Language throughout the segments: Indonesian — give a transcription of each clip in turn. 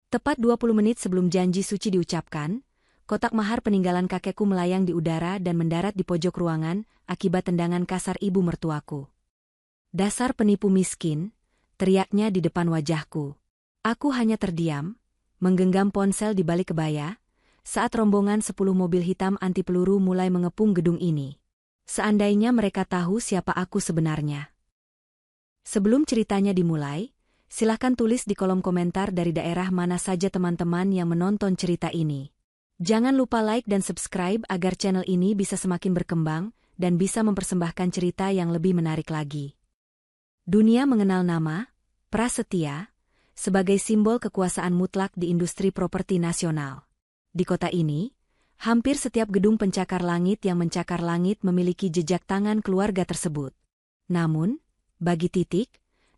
Tepat 20 menit sebelum janji suci diucapkan, kotak mahar peninggalan kakekku melayang di udara dan mendarat di pojok ruangan akibat tendangan kasar ibu mertuaku. "Dasar penipu miskin," teriaknya di depan wajahku. Aku hanya terdiam, menggenggam ponsel di balik kebaya, saat rombongan 10 mobil hitam anti peluru mulai mengepung gedung ini. Seandainya mereka tahu siapa aku sebenarnya. Sebelum ceritanya dimulai, silahkan tulis di kolom komentar dari daerah mana saja teman-teman yang menonton cerita ini. Jangan lupa like dan subscribe agar channel ini bisa semakin berkembang dan bisa mempersembahkan cerita yang lebih menarik lagi. Dunia mengenal nama Prasetya sebagai simbol kekuasaan mutlak di industri properti nasional. Di kota ini, hampir setiap gedung pencakar langit yang mencakar langit memiliki jejak tangan keluarga tersebut. Namun, bagi Titik,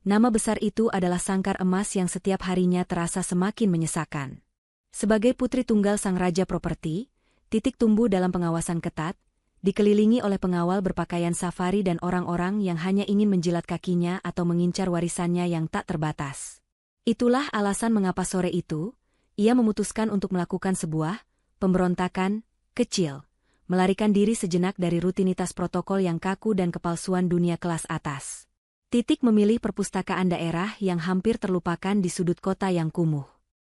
nama besar itu adalah sangkar emas yang setiap harinya terasa semakin menyesakan. Sebagai putri tunggal sang raja properti, Titik tumbuh dalam pengawasan ketat, dikelilingi oleh pengawal berpakaian safari dan orang-orang yang hanya ingin menjilat kakinya atau mengincar warisannya yang tak terbatas. Itulah alasan mengapa sore itu, ia memutuskan untuk melakukan sebuah pemberontakan kecil, melarikan diri sejenak dari rutinitas protokol yang kaku dan kepalsuan dunia kelas atas. Titik memilih perpustakaan daerah yang hampir terlupakan di sudut kota yang kumuh.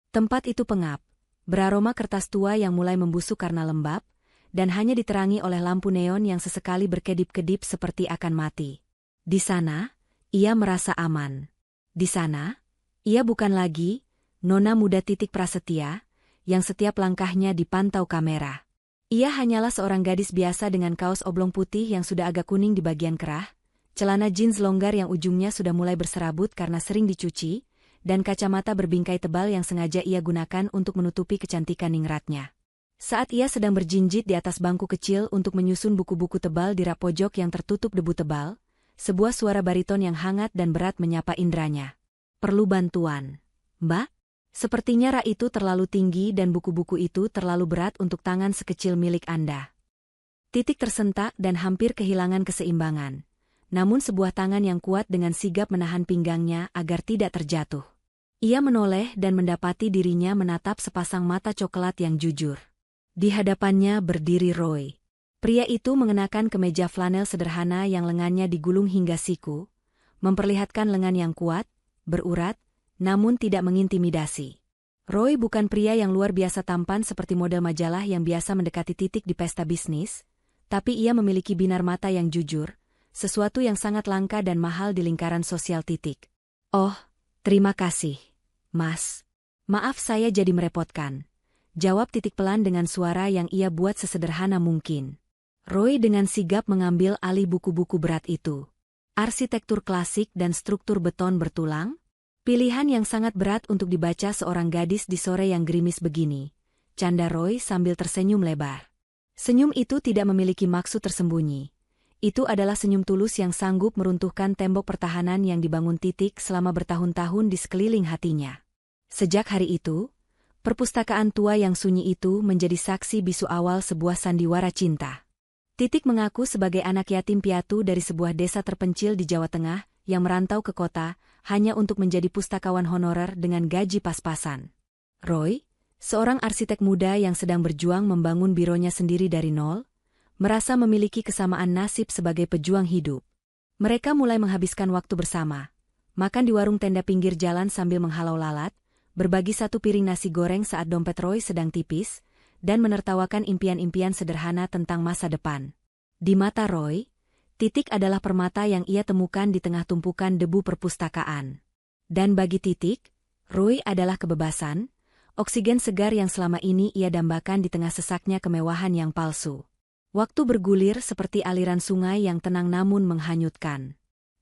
Tempat itu pengap, beraroma kertas tua yang mulai membusuk karena lembab, dan hanya diterangi oleh lampu neon yang sesekali berkedip-kedip seperti akan mati. Di sana, ia merasa aman. Di sana, ia bukan lagi nona muda Titik Prasetya, yang setiap langkahnya dipantau kamera. Ia hanyalah seorang gadis biasa dengan kaos oblong putih yang sudah agak kuning di bagian kerah, celana jeans longgar yang ujungnya sudah mulai berserabut karena sering dicuci, dan kacamata berbingkai tebal yang sengaja ia gunakan untuk menutupi kecantikan ningratnya. Saat ia sedang berjinjit di atas bangku kecil untuk menyusun buku-buku tebal di rak pojok yang tertutup debu tebal, sebuah suara bariton yang hangat dan berat menyapa indranya. "Perlu bantuan, Mbak?" Sepertinya rak itu terlalu tinggi dan buku-buku itu terlalu berat untuk tangan sekecil milik Anda. Titik tersentak dan hampir kehilangan keseimbangan. Namun sebuah tangan yang kuat dengan sigap menahan pinggangnya agar tidak terjatuh. Ia menoleh dan mendapati dirinya menatap sepasang mata coklat yang jujur. Di hadapannya berdiri Roy. Pria itu mengenakan kemeja flanel sederhana yang lengannya digulung hingga siku, memperlihatkan lengan yang kuat, berurat, namun tidak mengintimidasi. Roy bukan pria yang luar biasa tampan seperti model majalah yang biasa mendekati Titik di pesta bisnis, tapi ia memiliki binar mata yang jujur, sesuatu yang sangat langka dan mahal di lingkaran sosial Titik. "Oh, terima kasih, Mas. Maaf saya jadi merepotkan," jawab Titik pelan dengan suara yang ia buat sesederhana mungkin. Roy dengan sigap mengambil alih buku-buku berat itu. Arsitektur klasik dan struktur beton bertulang, pilihan yang sangat berat untuk dibaca seorang gadis di sore yang gerimis begini, canda Roy sambil tersenyum lebar. Senyum itu tidak memiliki maksud tersembunyi. Itu adalah senyum tulus yang sanggup meruntuhkan tembok pertahanan yang dibangun Titik selama bertahun-tahun di sekeliling hatinya. Sejak hari itu, perpustakaan tua yang sunyi itu menjadi saksi bisu awal sebuah sandiwara cinta. Titik mengaku sebagai anak yatim piatu dari sebuah desa terpencil di Jawa Tengah yang merantau ke kota hanya untuk menjadi pustakawan honorer dengan gaji pas-pasan. Roy, seorang arsitek muda yang sedang berjuang membangun bironya sendiri dari nol, merasa memiliki kesamaan nasib sebagai pejuang hidup. Mereka mulai menghabiskan waktu bersama, makan di warung tenda pinggir jalan sambil menghalau lalat, berbagi satu piring nasi goreng saat dompet Roy sedang tipis, dan menertawakan impian-impian sederhana tentang masa depan. Di mata Roy, Titik adalah permata yang ia temukan di tengah tumpukan debu perpustakaan. Dan bagi Titik, Roy adalah kebebasan, oksigen segar yang selama ini ia dambakan di tengah sesaknya kemewahan yang palsu. Waktu bergulir seperti aliran sungai yang tenang namun menghanyutkan.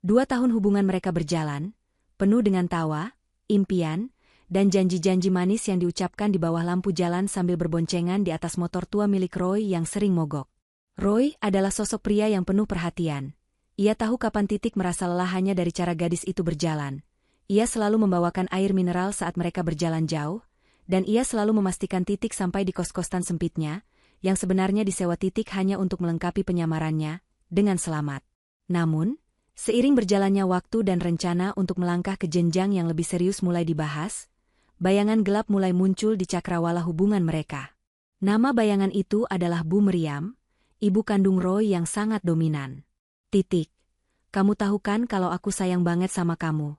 2 tahun hubungan mereka berjalan, penuh dengan tawa, impian, dan janji-janji manis yang diucapkan di bawah lampu jalan sambil berboncengan di atas motor tua milik Roy yang sering mogok. Roy adalah sosok pria yang penuh perhatian. Ia tahu kapan Titik merasa lelah hanya dari cara gadis itu berjalan. Ia selalu membawakan air mineral saat mereka berjalan jauh, dan ia selalu memastikan Titik sampai di kos-kosan sempitnya, yang sebenarnya disewa Titik hanya untuk melengkapi penyamarannya, dengan selamat. Namun, seiring berjalannya waktu dan rencana untuk melangkah ke jenjang yang lebih serius mulai dibahas, bayangan gelap mulai muncul di cakrawala hubungan mereka. Nama bayangan itu adalah Bu Meriam, ibu kandung Roy yang sangat dominan. Titik. Kamu tahu kan kalau aku sayang banget sama kamu.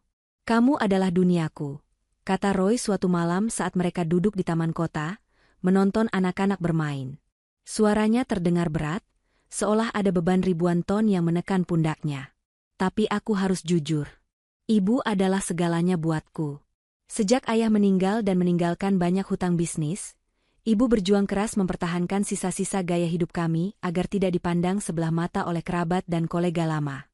Kamu adalah duniaku, kata Roy suatu malam saat mereka duduk di taman kota, menonton anak-anak bermain. Suaranya terdengar berat, seolah ada beban ribuan ton yang menekan pundaknya. Tapi aku harus jujur. Ibu adalah segalanya buatku. Sejak ayah meninggal dan meninggalkan banyak hutang bisnis, ibu berjuang keras mempertahankan sisa-sisa gaya hidup kami agar tidak dipandang sebelah mata oleh kerabat dan kolega lama.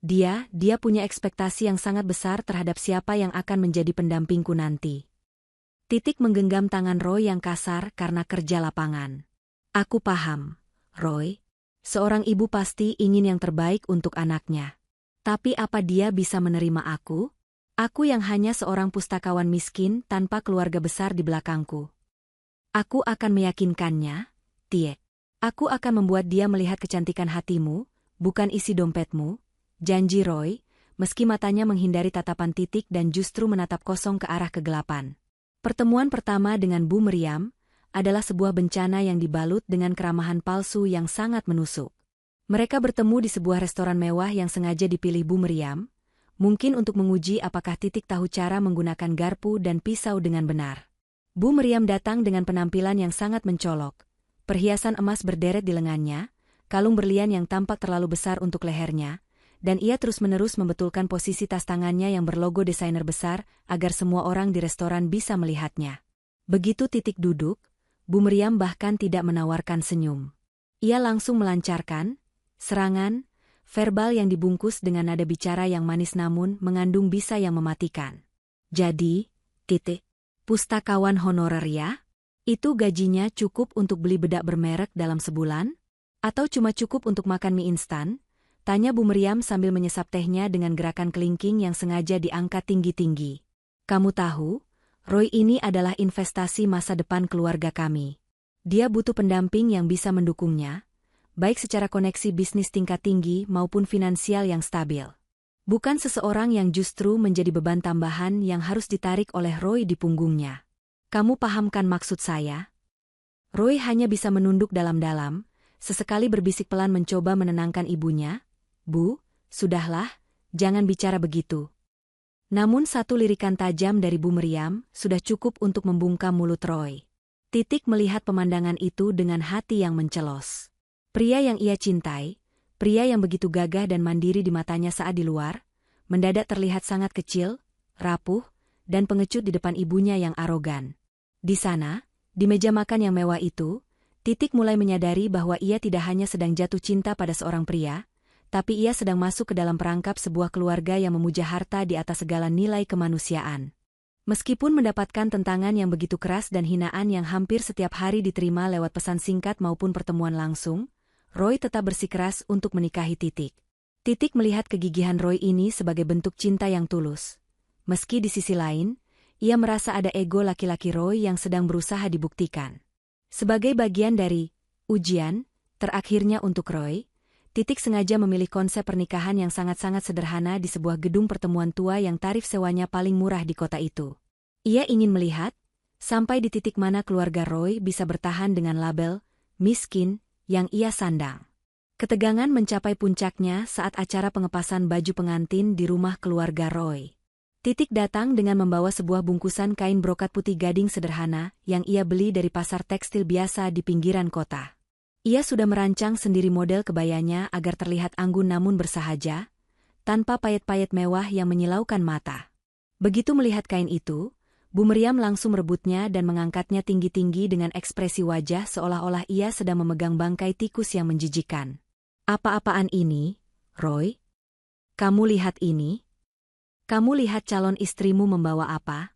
Dia punya ekspektasi yang sangat besar terhadap siapa yang akan menjadi pendampingku nanti. Titik menggenggam tangan Roy yang kasar karena kerja lapangan. Aku paham, Roy. Seorang ibu pasti ingin yang terbaik untuk anaknya. Tapi apa dia bisa menerima aku? Aku yang hanya seorang pustakawan miskin tanpa keluarga besar di belakangku. Aku akan meyakinkannya, Tie. Aku akan membuat dia melihat kecantikan hatimu, bukan isi dompetmu, janji Roy, meski matanya menghindari tatapan Titik dan justru menatap kosong ke arah kegelapan. Pertemuan pertama dengan Bu Meriam adalah sebuah bencana yang dibalut dengan keramahan palsu yang sangat menusuk. Mereka bertemu di sebuah restoran mewah yang sengaja dipilih Bu Meriam, mungkin untuk menguji apakah Titik tahu cara menggunakan garpu dan pisau dengan benar. Bu Meriam datang dengan penampilan yang sangat mencolok, perhiasan emas berderet di lengannya, kalung berlian yang tampak terlalu besar untuk lehernya, dan ia terus-menerus membetulkan posisi tas tangannya yang berlogo desainer besar agar semua orang di restoran bisa melihatnya. Begitu Titik duduk, Bu Meriam bahkan tidak menawarkan senyum. Ia langsung melancarkan serangan verbal yang dibungkus dengan nada bicara yang manis namun mengandung bisa yang mematikan. Jadi, Titik, pustakawan honorer ya? Itu gajinya cukup untuk beli bedak bermerek dalam sebulan? Atau cuma cukup untuk makan mie instan? Tanya Bu Meriam sambil menyesap tehnya dengan gerakan kelingking yang sengaja diangkat tinggi-tinggi. Kamu tahu, Roy ini adalah investasi masa depan keluarga kami. Dia butuh pendamping yang bisa mendukungnya, baik secara koneksi bisnis tingkat tinggi maupun finansial yang stabil. Bukan seseorang yang justru menjadi beban tambahan yang harus ditarik oleh Roy di punggungnya. Kamu pahamkan maksud saya? Roy hanya bisa menunduk dalam-dalam, sesekali berbisik pelan mencoba menenangkan ibunya. Bu, sudahlah, jangan bicara begitu. Namun satu lirikan tajam dari Bu Meriam sudah cukup untuk membungkam mulut Roy. Titik melihat pemandangan itu dengan hati yang mencelos. Pria yang ia cintai, pria yang begitu gagah dan mandiri di matanya saat di luar, mendadak terlihat sangat kecil, rapuh, dan pengecut di depan ibunya yang arogan. Di sana, di meja makan yang mewah itu, Titik mulai menyadari bahwa ia tidak hanya sedang jatuh cinta pada seorang pria, tapi ia sedang masuk ke dalam perangkap sebuah keluarga yang memuja harta di atas segala nilai kemanusiaan. Meskipun mendapatkan tentangan yang begitu keras dan hinaan yang hampir setiap hari diterima lewat pesan singkat maupun pertemuan langsung, Roy tetap bersikeras untuk menikahi Titik. Titik melihat kegigihan Roy ini sebagai bentuk cinta yang tulus. Meski di sisi lain, ia merasa ada ego laki-laki Roy yang sedang berusaha dibuktikan. Sebagai bagian dari ujian terakhirnya untuk Roy, Titik sengaja memilih konsep pernikahan yang sangat-sangat sederhana di sebuah gedung pertemuan tua yang tarif sewanya paling murah di kota itu. Ia ingin melihat sampai di titik mana keluarga Roy bisa bertahan dengan label miskin yang ia sandang. Ketegangan mencapai puncaknya saat acara pengepasan baju pengantin di rumah keluarga Roy. Titik datang dengan membawa sebuah bungkusan kain brokat putih gading sederhana yang ia beli dari pasar tekstil biasa di pinggiran kota. Ia sudah merancang sendiri model kebayanya agar terlihat anggun namun bersahaja, tanpa payet-payet mewah yang menyilaukan mata. Begitu melihat kain itu, Bu Meriam langsung merebutnya dan mengangkatnya tinggi-tinggi dengan ekspresi wajah seolah-olah ia sedang memegang bangkai tikus yang menjijikan. Apa-apaan ini, Roy? Kamu lihat ini? Kamu lihat calon istrimu membawa apa?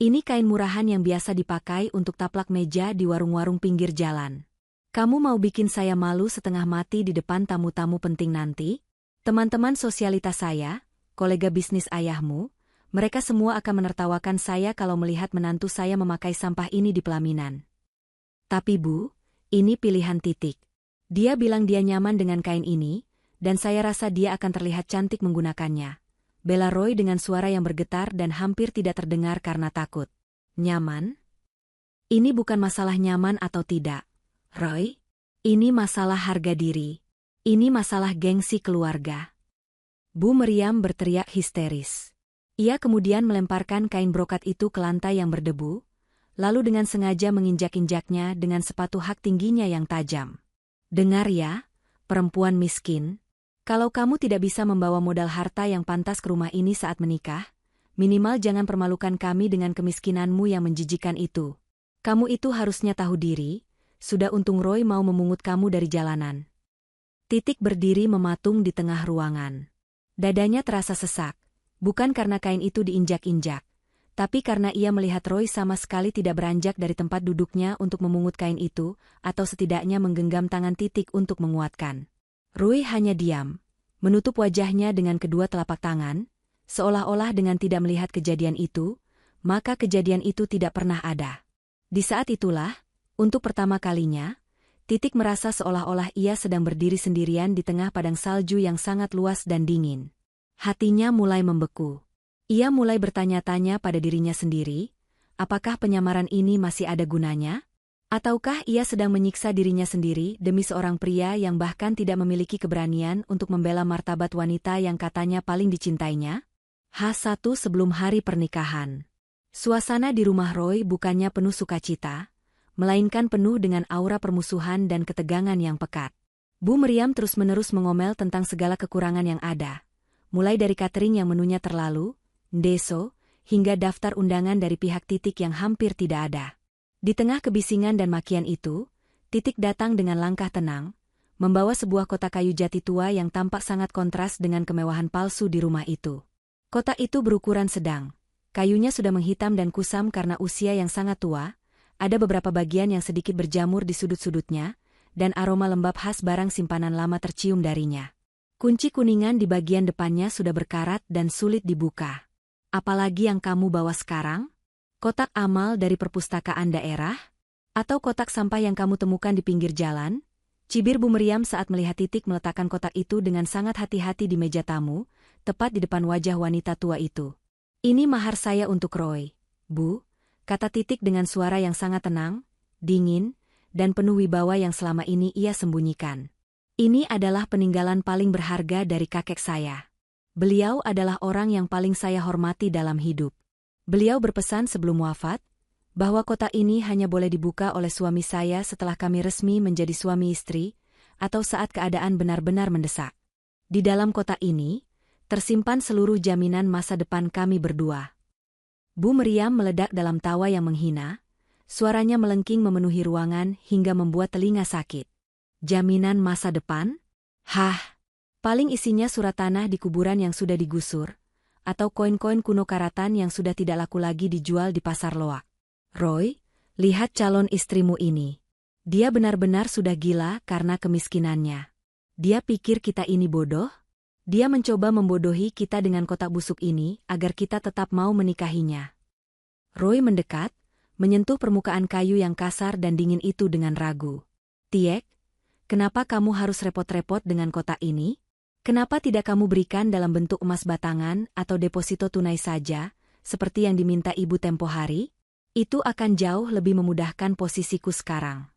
Ini kain murahan yang biasa dipakai untuk taplak meja di warung-warung pinggir jalan. Kamu mau bikin saya malu setengah mati di depan tamu-tamu penting nanti? Teman-teman sosialitas saya, kolega bisnis ayahmu, mereka semua akan menertawakan saya kalau melihat menantu saya memakai sampah ini di pelaminan. Tapi Bu, ini pilihan Titik. Dia bilang dia nyaman dengan kain ini, dan saya rasa dia akan terlihat cantik menggunakannya. Bela Roy dengan suara yang bergetar dan hampir tidak terdengar karena takut. Nyaman? Ini bukan masalah nyaman atau tidak, Roy. Ini masalah harga diri. Ini masalah gengsi keluarga. Bu Meriam berteriak histeris. Ia kemudian melemparkan kain brokat itu ke lantai yang berdebu, lalu dengan sengaja menginjak-injaknya dengan sepatu hak tingginya yang tajam. Dengar ya, perempuan miskin. Kalau kamu tidak bisa membawa modal harta yang pantas ke rumah ini saat menikah, minimal jangan permalukan kami dengan kemiskinanmu yang menjijikan itu. Kamu itu harusnya tahu diri, sudah untung Roy mau memungut kamu dari jalanan. Titik berdiri mematung di tengah ruangan. Dadanya terasa sesak, bukan karena kain itu diinjak-injak, tapi karena ia melihat Roy sama sekali tidak beranjak dari tempat duduknya untuk memungut kain itu, atau setidaknya menggenggam tangan Titik untuk menguatkan. Roy hanya diam, menutup wajahnya dengan kedua telapak tangan, seolah-olah dengan tidak melihat kejadian itu, maka kejadian itu tidak pernah ada. Di saat itulah, untuk pertama kalinya, Titik merasa seolah-olah ia sedang berdiri sendirian di tengah padang salju yang sangat luas dan dingin. Hatinya mulai membeku. Ia mulai bertanya-tanya pada dirinya sendiri, apakah penyamaran ini masih ada gunanya? Ataukah ia sedang menyiksa dirinya sendiri demi seorang pria yang bahkan tidak memiliki keberanian untuk membela martabat wanita yang katanya paling dicintainya? H1 sebelum hari pernikahan. Suasana di rumah Roy bukannya penuh sukacita, melainkan penuh dengan aura permusuhan dan ketegangan yang pekat. Bu Meriam terus-menerus mengomel tentang segala kekurangan yang ada, mulai dari catering yang menunya terlalu, ndeso, hingga daftar undangan dari pihak Titik yang hampir tidak ada. Di tengah kebisingan dan makian itu, Titik datang dengan langkah tenang, membawa sebuah kotak kayu jati tua yang tampak sangat kontras dengan kemewahan palsu di rumah itu. Kotak itu berukuran sedang. Kayunya sudah menghitam dan kusam karena usia yang sangat tua, ada beberapa bagian yang sedikit berjamur di sudut-sudutnya, dan aroma lembab khas barang simpanan lama tercium darinya. Kunci kuningan di bagian depannya sudah berkarat dan sulit dibuka. Apalagi yang kamu bawa sekarang? Kotak amal dari perpustakaan daerah? Atau kotak sampah yang kamu temukan di pinggir jalan? Cibir Bu Meriam saat melihat Titik meletakkan kotak itu dengan sangat hati-hati di meja tamu, tepat di depan wajah wanita tua itu. Ini mahar saya untuk Roy, Bu, kata Titik dengan suara yang sangat tenang, dingin, dan penuh wibawa yang selama ini ia sembunyikan. Ini adalah peninggalan paling berharga dari kakek saya. Beliau adalah orang yang paling saya hormati dalam hidup. Beliau berpesan sebelum wafat, bahwa kotak ini hanya boleh dibuka oleh suami saya setelah kami resmi menjadi suami istri, atau saat keadaan benar-benar mendesak. Di dalam kotak ini, tersimpan seluruh jaminan masa depan kami berdua. Bu Meriam meledak dalam tawa yang menghina, suaranya melengking memenuhi ruangan hingga membuat telinga sakit. Jaminan masa depan? Hah? Paling isinya surat tanah di kuburan yang sudah digusur, atau koin-koin kuno karatan yang sudah tidak laku lagi dijual di pasar loak. Roy, lihat calon istrimu ini. Dia benar-benar sudah gila karena kemiskinannya. Dia pikir kita ini bodoh? Dia mencoba membodohi kita dengan kotak busuk ini agar kita tetap mau menikahinya. Roy mendekat, menyentuh permukaan kayu yang kasar dan dingin itu dengan ragu. Tiek, kenapa kamu harus repot-repot dengan kotak ini? Kenapa tidak kamu berikan dalam bentuk emas batangan atau deposito tunai saja, seperti yang diminta ibu tempo hari? Itu akan jauh lebih memudahkan posisiku sekarang.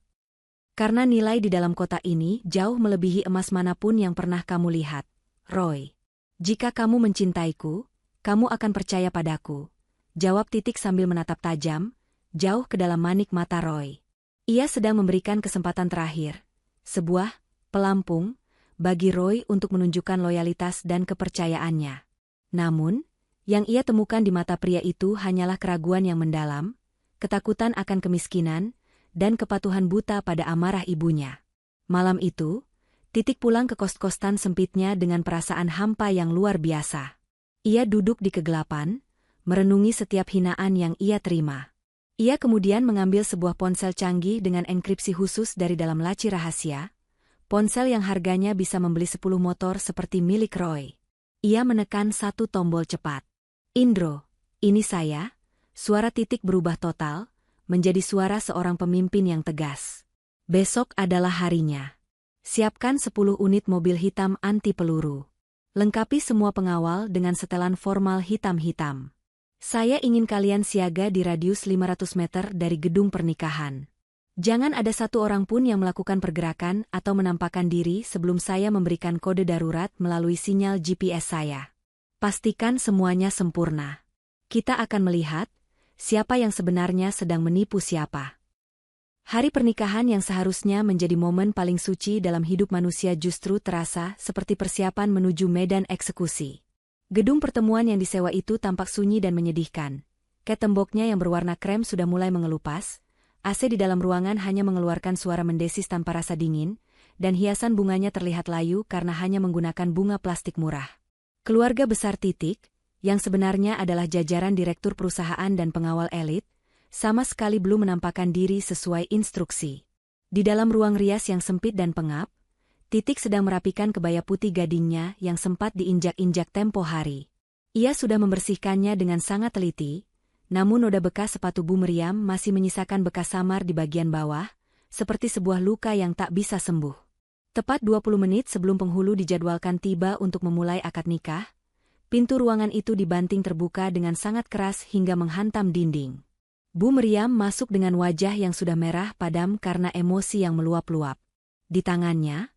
Karena nilai di dalam kotak ini jauh melebihi emas manapun yang pernah kamu lihat. Roy, jika kamu mencintaiku, kamu akan percaya padaku. Jawab Titik sambil menatap tajam, jauh ke dalam manik mata Roy. Ia sedang memberikan kesempatan terakhir, sebuah pelampung, bagi Roy untuk menunjukkan loyalitas dan kepercayaannya. Namun, yang ia temukan di mata pria itu hanyalah keraguan yang mendalam, ketakutan akan kemiskinan, dan kepatuhan buta pada amarah ibunya. Malam itu, Titik pulang ke kos-kosan sempitnya dengan perasaan hampa yang luar biasa. Ia duduk di kegelapan, merenungi setiap hinaan yang ia terima. Ia kemudian mengambil sebuah ponsel canggih dengan enkripsi khusus dari dalam laci rahasia, ponsel yang harganya bisa membeli 10 motor seperti milik Roy. Ia menekan satu tombol cepat. Indro, ini saya. Suara Titik berubah total, menjadi suara seorang pemimpin yang tegas. Besok adalah harinya. Siapkan 10 unit mobil hitam anti peluru. Lengkapi semua pengawal dengan setelan formal hitam-hitam. Saya ingin kalian siaga di radius 500 meter dari gedung pernikahan. Jangan ada satu orang pun yang melakukan pergerakan atau menampakkan diri sebelum saya memberikan kode darurat melalui sinyal GPS saya. Pastikan semuanya sempurna. Kita akan melihat siapa yang sebenarnya sedang menipu siapa. Hari pernikahan yang seharusnya menjadi momen paling suci dalam hidup manusia justru terasa seperti persiapan menuju medan eksekusi. Gedung pertemuan yang disewa itu tampak sunyi dan menyedihkan. Temboknya yang berwarna krem sudah mulai mengelupas, AC di dalam ruangan hanya mengeluarkan suara mendesis tanpa rasa dingin, dan hiasan bunganya terlihat layu karena hanya menggunakan bunga plastik murah. Keluarga besar Titik, yang sebenarnya adalah jajaran direktur perusahaan dan pengawal elit, sama sekali belum menampakkan diri sesuai instruksi. Di dalam ruang rias yang sempit dan pengap, Titik sedang merapikan kebaya putih gadingnya yang sempat diinjak-injak tempo hari. Ia sudah membersihkannya dengan sangat teliti, namun noda bekas sepatu Bu Meriam masih menyisakan bekas samar di bagian bawah, seperti sebuah luka yang tak bisa sembuh. Tepat 20 menit sebelum penghulu dijadwalkan tiba untuk memulai akad nikah, pintu ruangan itu dibanting terbuka dengan sangat keras hingga menghantam dinding. Bu Meriam masuk dengan wajah yang sudah merah padam karena emosi yang meluap-luap. Di tangannya,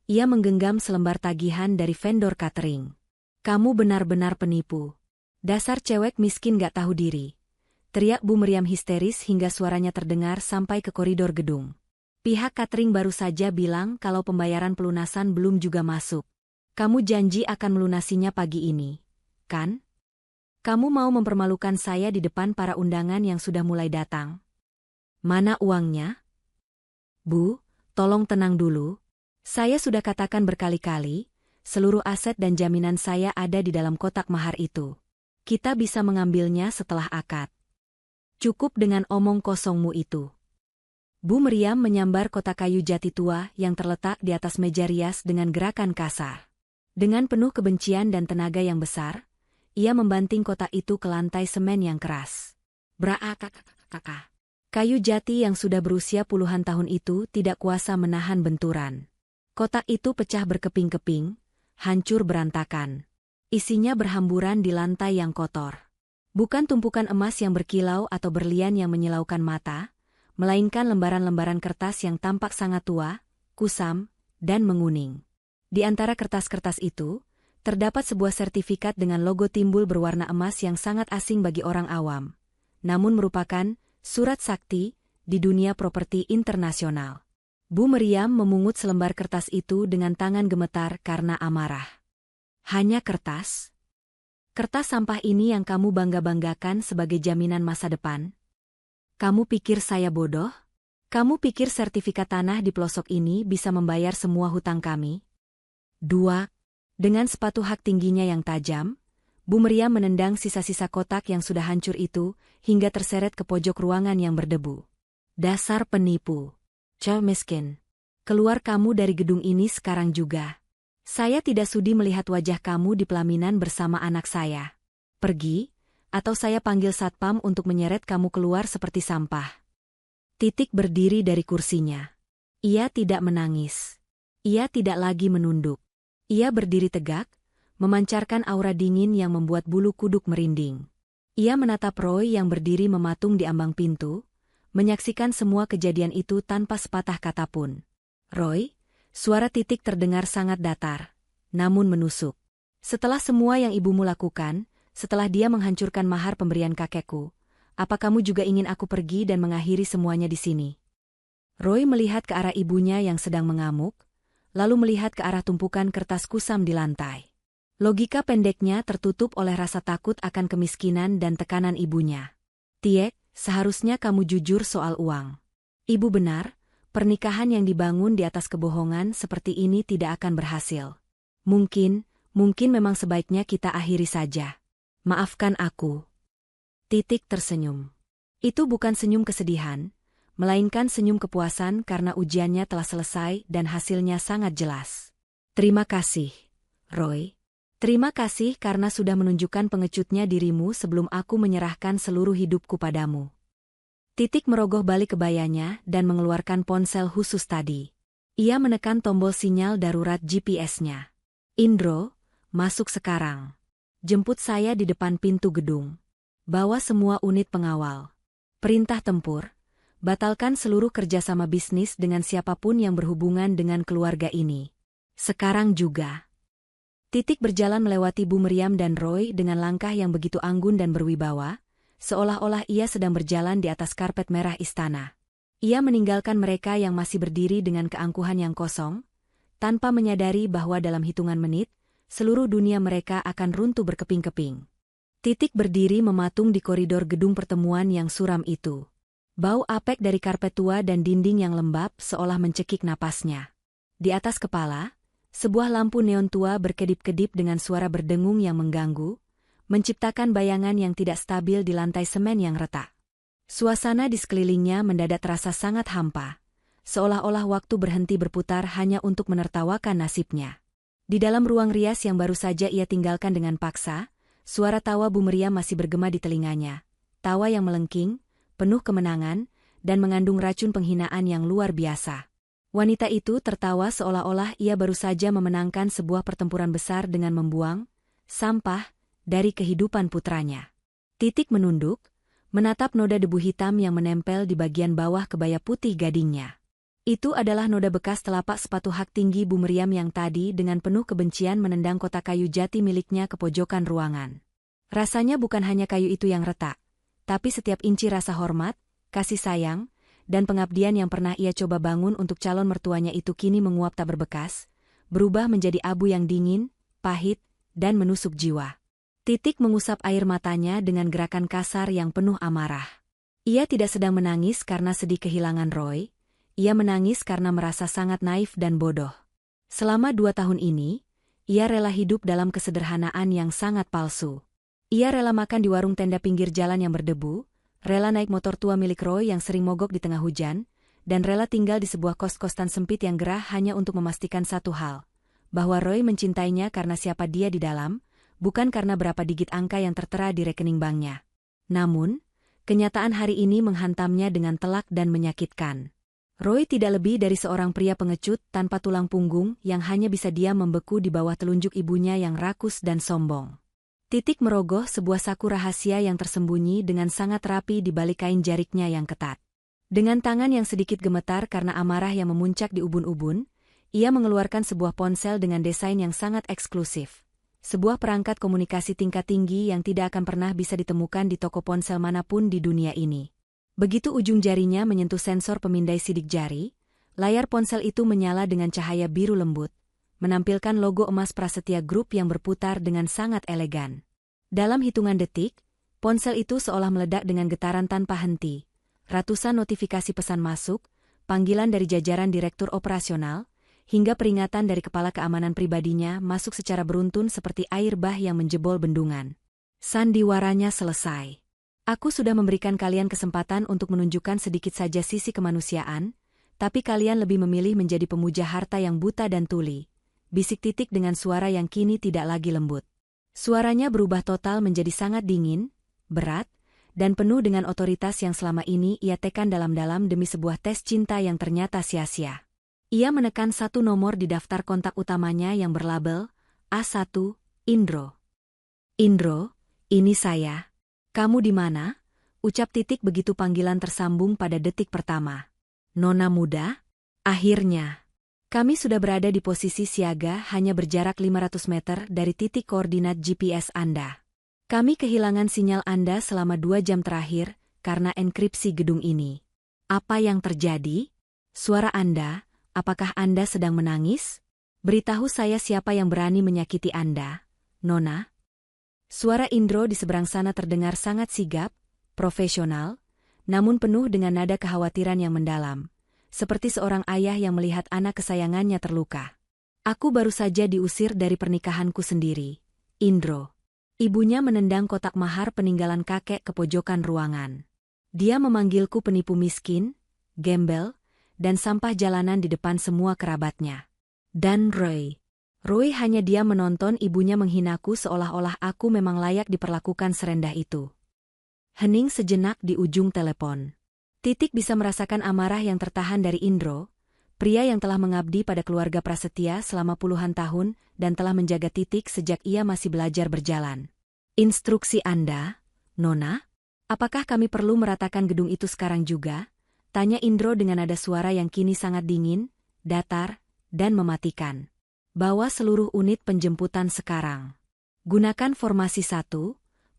ia menggenggam selembar tagihan dari vendor catering. "Kamu benar-benar penipu. Dasar cewek miskin gak tahu diri," teriak Bu Meriam histeris hingga suaranya terdengar sampai ke koridor gedung. Pihak catering baru saja bilang kalau pembayaran pelunasan belum juga masuk. "Kamu janji akan melunasinya pagi ini, kan? Kamu mau mempermalukan saya di depan para undangan yang sudah mulai datang? Mana uangnya?" "Bu, tolong tenang dulu. Saya sudah katakan berkali-kali, seluruh aset dan jaminan saya ada di dalam kotak mahar itu. Kita bisa mengambilnya setelah akad. Cukup dengan omong kosongmu itu." Bu Meriam menyambar kotak kayu jati tua yang terletak di atas meja rias dengan gerakan kasar. Dengan penuh kebencian dan tenaga yang besar, ia membanting kotak itu ke lantai semen yang keras. Brak-kak-kak. Kayu jati yang sudah berusia puluhan tahun itu tidak kuasa menahan benturan. Kotak itu pecah berkeping-keping, hancur berantakan. Isinya berhamburan di lantai yang kotor. Bukan tumpukan emas yang berkilau atau berlian yang menyilaukan mata, melainkan lembaran-lembaran kertas yang tampak sangat tua, kusam, dan menguning. Di antara kertas-kertas itu, terdapat sebuah sertifikat dengan logo timbul berwarna emas yang sangat asing bagi orang awam, namun merupakan surat sakti di dunia properti internasional. Bu Meriam memungut selembar kertas itu dengan tangan gemetar karena amarah. "Hanya kertas? Kertas sampah ini yang kamu bangga-banggakan sebagai jaminan masa depan? Kamu pikir saya bodoh? Kamu pikir sertifikat tanah di pelosok ini bisa membayar semua hutang kami?" "Dua." Dengan sepatu hak tingginya yang tajam, Bu Meriam menendang sisa-sisa kotak yang sudah hancur itu hingga terseret ke pojok ruangan yang berdebu. "Dasar penipu. Cewek miskin. Keluar kamu dari gedung ini sekarang juga. Saya tidak sudi melihat wajah kamu di pelaminan bersama anak saya. Pergi, atau saya panggil satpam untuk menyeret kamu keluar seperti sampah." Titik berdiri dari kursinya. Ia tidak menangis. Ia tidak lagi menunduk. Ia berdiri tegak, memancarkan aura dingin yang membuat bulu kuduk merinding. Ia menatap Roy yang berdiri mematung di ambang pintu, menyaksikan semua kejadian itu tanpa sepatah kata pun. "Roy," suara Titik terdengar sangat datar, namun menusuk. "Setelah semua yang ibumu lakukan, setelah dia menghancurkan mahar pemberian kakekku, apa kamu juga ingin aku pergi dan mengakhiri semuanya di sini?" Roy melihat ke arah ibunya yang sedang mengamuk, lalu melihat ke arah tumpukan kertas kusam di lantai. Logika pendeknya tertutup oleh rasa takut akan kemiskinan dan tekanan ibunya. "Tiek, seharusnya kamu jujur soal uang. Ibu benar, pernikahan yang dibangun di atas kebohongan seperti ini tidak akan berhasil. Mungkin memang sebaiknya kita akhiri saja. Maafkan aku." Titik tersenyum. Itu bukan senyum kesedihan, melainkan senyum kepuasan karena ujiannya telah selesai dan hasilnya sangat jelas. "Terima kasih, Roy. Terima kasih karena sudah menunjukkan pengecutnya dirimu sebelum aku menyerahkan seluruh hidupku padamu." Titik merogoh balik kebayanya dan mengeluarkan ponsel khusus tadi. Ia menekan tombol sinyal darurat GPS-nya. "Indro, masuk sekarang. Jemput saya di depan pintu gedung. Bawa semua unit pengawal. Perintah tempur. Batalkan seluruh kerjasama bisnis dengan siapapun yang berhubungan dengan keluarga ini. Sekarang juga. Titik berjalan melewati Bu Meriam dan Roy dengan langkah yang begitu anggun dan berwibawa, seolah-olah ia sedang berjalan di atas karpet merah istana. Ia meninggalkan mereka yang masih berdiri dengan keangkuhan yang kosong, tanpa menyadari bahwa dalam hitungan menit, seluruh dunia mereka akan runtuh berkeping-keping. Titik berdiri mematung di koridor gedung pertemuan yang suram itu. Bau apek dari karpet tua dan dinding yang lembab seolah mencekik napasnya. Di atas kepala, sebuah lampu neon tua berkedip-kedip dengan suara berdengung yang mengganggu, menciptakan bayangan yang tidak stabil di lantai semen yang retak. Suasana di sekelilingnya mendadak terasa sangat hampa, seolah-olah waktu berhenti berputar hanya untuk menertawakan nasibnya. Di dalam ruang rias yang baru saja ia tinggalkan dengan paksa, suara tawa Bu Meriam masih bergema di telinganya, tawa yang melengking, penuh kemenangan, dan mengandung racun penghinaan yang luar biasa. Wanita itu tertawa seolah-olah ia baru saja memenangkan sebuah pertempuran besar dengan membuang sampah dari kehidupan putranya. Titik menunduk, menatap noda debu hitam yang menempel di bagian bawah kebaya putih gadingnya. Itu adalah noda bekas telapak sepatu hak tinggi Bu Meriam yang tadi dengan penuh kebencian menendang kotak kayu jati miliknya ke pojokan ruangan. Rasanya bukan hanya kayu itu yang retak, tapi setiap inci rasa hormat, kasih sayang, dan pengabdian yang pernah ia coba bangun untuk calon mertuanya itu kini menguap tak berbekas, berubah menjadi abu yang dingin, pahit, dan menusuk jiwa. Titik mengusap air matanya dengan gerakan kasar yang penuh amarah. Ia tidak sedang menangis karena sedih kehilangan Roy, ia menangis karena merasa sangat naif dan bodoh. Selama 2 tahun ini, ia rela hidup dalam kesederhanaan yang sangat palsu. Ia rela makan di warung tenda pinggir jalan yang berdebu, rela naik motor tua milik Roy yang sering mogok di tengah hujan, dan rela tinggal di sebuah kos-kosan sempit yang gerah hanya untuk memastikan satu hal, bahwa Roy mencintainya karena siapa dia di dalam, bukan karena berapa digit angka yang tertera di rekening banknya. Namun, kenyataan hari ini menghantamnya dengan telak dan menyakitkan. Roy tidak lebih dari seorang pria pengecut tanpa tulang punggung yang hanya bisa diam membeku di bawah telunjuk ibunya yang rakus dan sombong. Titik merogoh sebuah saku rahasia yang tersembunyi dengan sangat rapi di balik kain jariknya yang ketat. Dengan tangan yang sedikit gemetar karena amarah yang memuncak di ubun-ubun, ia mengeluarkan sebuah ponsel dengan desain yang sangat eksklusif. Sebuah perangkat komunikasi tingkat tinggi yang tidak akan pernah bisa ditemukan di toko ponsel manapun di dunia ini. Begitu ujung jarinya menyentuh sensor pemindai sidik jari, layar ponsel itu menyala dengan cahaya biru lembut, menampilkan logo emas Prasetya Group yang berputar dengan sangat elegan. Dalam hitungan detik, ponsel itu seolah meledak dengan getaran tanpa henti. Ratusan notifikasi pesan masuk, panggilan dari jajaran direktur operasional, hingga peringatan dari kepala keamanan pribadinya masuk secara beruntun seperti air bah yang menjebol bendungan. Sandiwaranya selesai. Aku sudah memberikan kalian kesempatan untuk menunjukkan sedikit saja sisi kemanusiaan, tapi kalian lebih memilih menjadi pemuja harta yang buta dan tuli. Bisik Titik dengan suara yang kini tidak lagi lembut. Suaranya berubah total menjadi sangat dingin, berat, dan penuh dengan otoritas yang selama ini ia tekan dalam-dalam demi sebuah tes cinta yang ternyata sia-sia. Ia menekan satu nomor di daftar kontak utamanya yang berlabel A1, Indro. Indro, ini saya. Kamu di mana? Ucap Titik begitu panggilan tersambung pada detik pertama. Nona muda? Akhirnya. Kami sudah berada di posisi siaga hanya berjarak 500 meter dari titik koordinat GPS Anda. Kami kehilangan sinyal Anda selama 2 jam terakhir karena enkripsi gedung ini. Apa yang terjadi? Suara Anda, apakah Anda sedang menangis? Beritahu saya siapa yang berani menyakiti Anda, Nona. Suara Indro di seberang sana terdengar sangat sigap, profesional, namun penuh dengan nada kekhawatiran yang mendalam. Seperti seorang ayah yang melihat anak kesayangannya terluka. Aku baru saja diusir dari pernikahanku sendiri, Indro. Ibunya menendang kotak mahar peninggalan kakek ke pojokan ruangan. Dia memanggilku penipu miskin, gembel, dan sampah jalanan di depan semua kerabatnya. Dan Roy hanya diam menonton ibunya menghinaku seolah-olah aku memang layak diperlakukan serendah itu. Hening sejenak di ujung telepon. Titik bisa merasakan amarah yang tertahan dari Indro, pria yang telah mengabdi pada keluarga Prasetya selama puluhan tahun dan telah menjaga Titik sejak ia masih belajar berjalan. Instruksi Anda, Nona? Apakah kami perlu meratakan gedung itu sekarang juga? Tanya Indro dengan nada suara yang kini sangat dingin, datar, dan mematikan. Bawa seluruh unit penjemputan sekarang. Gunakan formasi 1,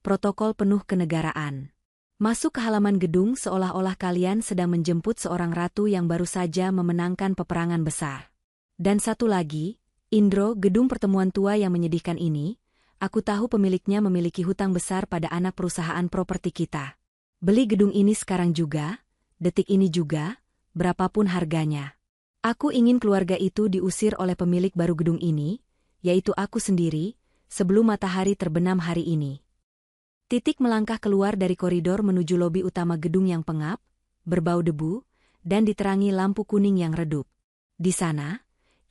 protokol penuh kenegaraan. Masuk ke halaman gedung seolah-olah kalian sedang menjemput seorang ratu yang baru saja memenangkan peperangan besar. Dan satu lagi, Indro, gedung pertemuan tua yang menyedihkan ini, aku tahu pemiliknya memiliki hutang besar pada anak perusahaan properti kita. Beli gedung ini sekarang juga, detik ini juga, berapapun harganya. Aku ingin keluarga itu diusir oleh pemilik baru gedung ini, yaitu aku sendiri, sebelum matahari terbenam hari ini. Titik melangkah keluar dari koridor menuju lobi utama gedung yang pengap, berbau debu, dan diterangi lampu kuning yang redup. Di sana,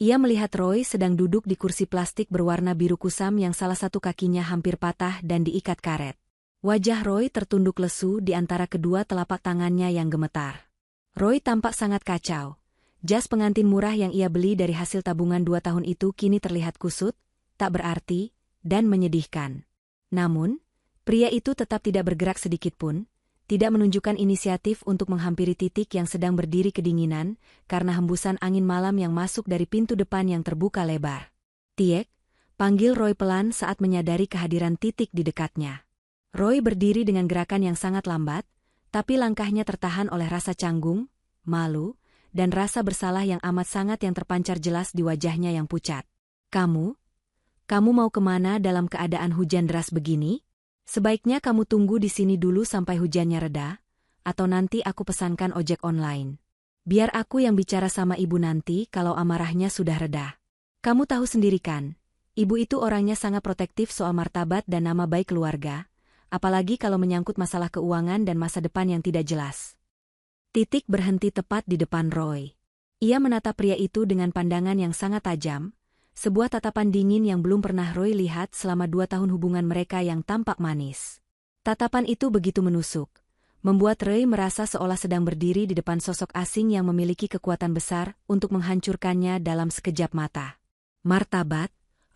ia melihat Roy sedang duduk di kursi plastik berwarna biru kusam yang salah satu kakinya hampir patah dan diikat karet. Wajah Roy tertunduk lesu di antara kedua telapak tangannya yang gemetar. Roy tampak sangat kacau. Jas pengantin murah yang ia beli dari hasil tabungan 2 tahun itu kini terlihat kusut, tak berarti, dan menyedihkan. Namun, pria itu tetap tidak bergerak sedikitpun, tidak menunjukkan inisiatif untuk menghampiri Titik yang sedang berdiri kedinginan karena hembusan angin malam yang masuk dari pintu depan yang terbuka lebar. "Tiek," panggil Roy pelan saat menyadari kehadiran Titik di dekatnya. Roy berdiri dengan gerakan yang sangat lambat, tapi langkahnya tertahan oleh rasa canggung, malu, dan rasa bersalah yang amat sangat yang terpancar jelas di wajahnya yang pucat. Kamu mau kemana dalam keadaan hujan deras begini? Sebaiknya kamu tunggu di sini dulu sampai hujannya reda, atau nanti aku pesankan ojek online. Biar aku yang bicara sama ibu nanti kalau amarahnya sudah reda. Kamu tahu sendiri kan, ibu itu orangnya sangat protektif soal martabat dan nama baik keluarga, apalagi kalau menyangkut masalah keuangan dan masa depan yang tidak jelas." Titik berhenti tepat di depan Roy. Ia menatap pria itu dengan pandangan yang sangat tajam, sebuah tatapan dingin yang belum pernah Roy lihat selama 2 tahun hubungan mereka yang tampak manis. Tatapan itu begitu menusuk, membuat Roy merasa seolah sedang berdiri di depan sosok asing yang memiliki kekuatan besar untuk menghancurkannya dalam sekejap mata. "Martabat,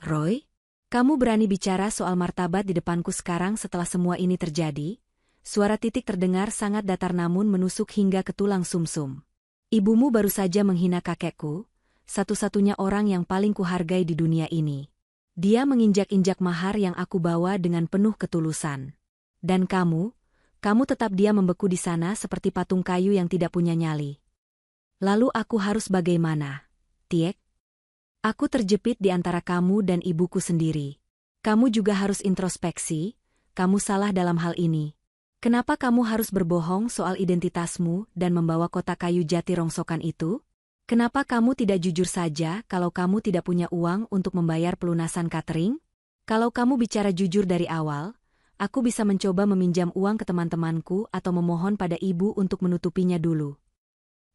Roy? Kamu berani bicara soal martabat di depanku sekarang setelah semua ini terjadi?" Suara Titik terdengar sangat datar namun menusuk hingga ke tulang sumsum. "Ibumu baru saja menghina kakekku, satu-satunya orang yang paling kuhargai di dunia ini. Dia menginjak-injak mahar yang aku bawa dengan penuh ketulusan. Dan kamu tetap dia membeku di sana seperti patung kayu yang tidak punya nyali. Lalu aku harus bagaimana, Tiek? Aku terjepit di antara kamu dan ibuku sendiri. Kamu juga harus introspeksi, kamu salah dalam hal ini. Kenapa kamu harus berbohong soal identitasmu dan membawa kotak kayu jati rongsokan itu? Kenapa kamu tidak jujur saja kalau kamu tidak punya uang untuk membayar pelunasan catering? Kalau kamu bicara jujur dari awal, aku bisa mencoba meminjam uang ke teman-temanku atau memohon pada ibu untuk menutupinya dulu."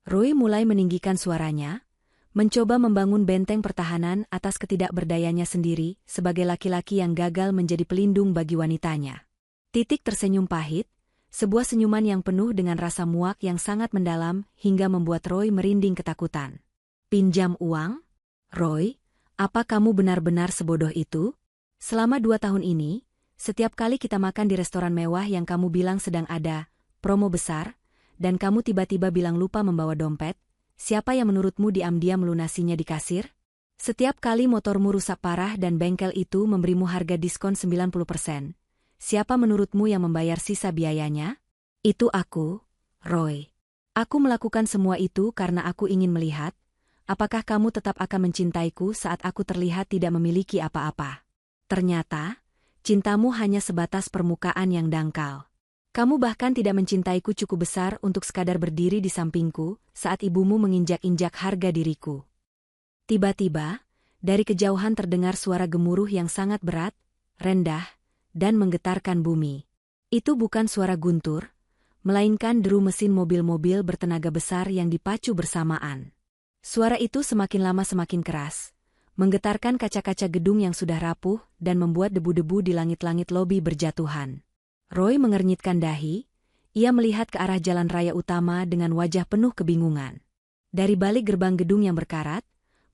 Roy mulai meninggikan suaranya, mencoba membangun benteng pertahanan atas ketidakberdayanya sendiri sebagai laki-laki yang gagal menjadi pelindung bagi wanitanya. Titik tersenyum pahit, sebuah senyuman yang penuh dengan rasa muak yang sangat mendalam hingga membuat Roy merinding ketakutan. "Pinjam uang? Roy, apa kamu benar-benar sebodoh itu? Selama 2 tahun ini, setiap kali kita makan di restoran mewah yang kamu bilang sedang ada promo besar, dan kamu tiba-tiba bilang lupa membawa dompet, siapa yang menurutmu diam-diam melunasinya di kasir? Setiap kali motormu rusak parah dan bengkel itu memberimu harga diskon 90%, siapa menurutmu yang membayar sisa biayanya? Itu aku, Roy. Aku melakukan semua itu karena aku ingin melihat, apakah kamu tetap akan mencintaiku saat aku terlihat tidak memiliki apa-apa. Ternyata, cintamu hanya sebatas permukaan yang dangkal. Kamu bahkan tidak mencintaiku cukup besar untuk sekadar berdiri di sampingku saat ibumu menginjak-injak harga diriku." Tiba-tiba, dari kejauhan terdengar suara gemuruh yang sangat berat, rendah, dan menggetarkan bumi. Itu bukan suara guntur, melainkan deru mesin mobil-mobil bertenaga besar yang dipacu bersamaan. Suara itu semakin lama semakin keras, menggetarkan kaca-kaca gedung yang sudah rapuh dan membuat debu-debu di langit-langit lobi berjatuhan. Roy mengernyitkan dahi, ia melihat ke arah jalan raya utama dengan wajah penuh kebingungan. Dari balik gerbang gedung yang berkarat,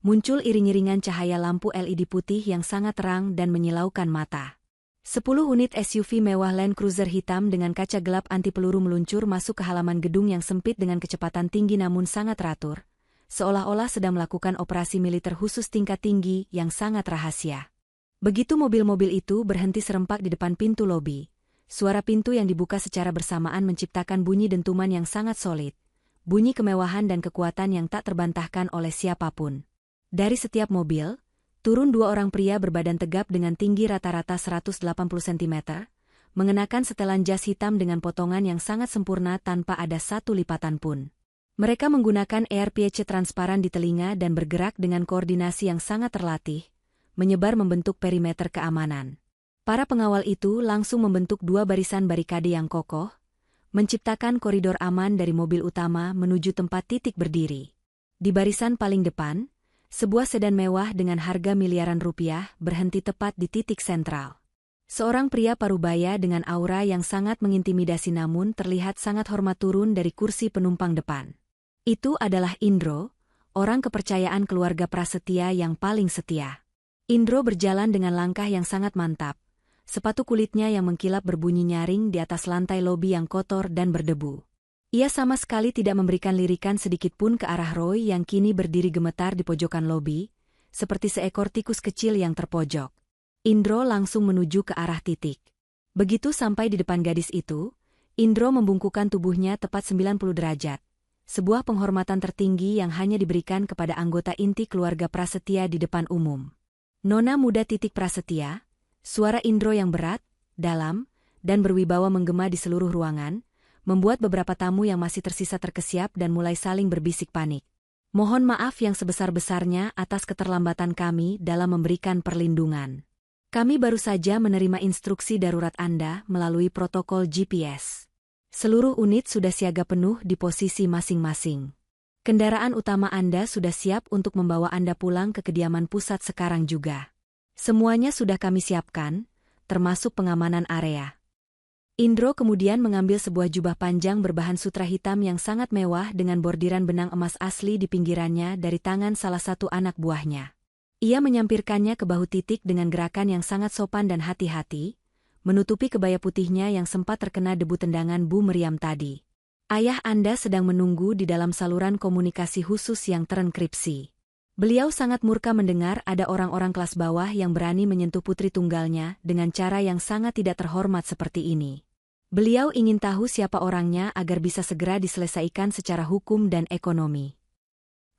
muncul iring-iringan cahaya lampu LED putih yang sangat terang dan menyilaukan mata. 10 unit SUV mewah Land Cruiser hitam dengan kaca gelap anti peluru meluncur masuk ke halaman gedung yang sempit dengan kecepatan tinggi namun sangat teratur, seolah-olah sedang melakukan operasi militer khusus tingkat tinggi yang sangat rahasia. Begitu mobil-mobil itu berhenti serempak di depan pintu lobi, suara pintu yang dibuka secara bersamaan menciptakan bunyi dentuman yang sangat solid, bunyi kemewahan dan kekuatan yang tak terbantahkan oleh siapapun. Dari setiap mobil, turun dua orang pria berbadan tegap dengan tinggi rata-rata 180 cm, mengenakan setelan jas hitam dengan potongan yang sangat sempurna tanpa ada satu lipatan pun. Mereka menggunakan AirPC transparan di telinga dan bergerak dengan koordinasi yang sangat terlatih, menyebar membentuk perimeter keamanan. Para pengawal itu langsung membentuk dua barisan barikade yang kokoh, menciptakan koridor aman dari mobil utama menuju tempat titik berdiri. Di barisan paling depan, sebuah sedan mewah dengan harga miliaran rupiah berhenti tepat di titik sentral. Seorang pria parubaya dengan aura yang sangat mengintimidasi namun terlihat sangat hormat turun dari kursi penumpang depan. Itu adalah Indro, orang kepercayaan keluarga Prasetya yang paling setia. Indro berjalan dengan langkah yang sangat mantap, sepatu kulitnya yang mengkilap berbunyi nyaring di atas lantai lobi yang kotor dan berdebu. Ia sama sekali tidak memberikan lirikan sedikitpun ke arah Roy yang kini berdiri gemetar di pojokan lobi, seperti seekor tikus kecil yang terpojok. Indro langsung menuju ke arah titik. Begitu sampai di depan gadis itu, Indro membungkukkan tubuhnya tepat 90 derajat. Sebuah penghormatan tertinggi yang hanya diberikan kepada anggota inti keluarga Prasetya di depan umum. Nona muda titik Prasetya, suara Indro yang berat, dalam, dan berwibawa menggema di seluruh ruangan, membuat beberapa tamu yang masih tersisa terkesiap dan mulai saling berbisik panik. Mohon maaf yang sebesar-besarnya atas keterlambatan kami dalam memberikan perlindungan. Kami baru saja menerima instruksi darurat Anda melalui protokol GPS. Seluruh unit sudah siaga penuh di posisi masing-masing. Kendaraan utama Anda sudah siap untuk membawa Anda pulang ke kediaman pusat sekarang juga. Semuanya sudah kami siapkan, termasuk pengamanan area. Indro kemudian mengambil sebuah jubah panjang berbahan sutra hitam yang sangat mewah dengan bordiran benang emas asli di pinggirannya dari tangan salah satu anak buahnya. Ia menyampirkannya ke bahu titik dengan gerakan yang sangat sopan dan hati-hati, menutupi kebaya putihnya yang sempat terkena debu tendangan Bu Meriam tadi. Ayah Anda sedang menunggu di dalam saluran komunikasi khusus yang terenkripsi. Beliau sangat murka mendengar ada orang-orang kelas bawah yang berani menyentuh putri tunggalnya dengan cara yang sangat tidak terhormat seperti ini. Beliau ingin tahu siapa orangnya agar bisa segera diselesaikan secara hukum dan ekonomi.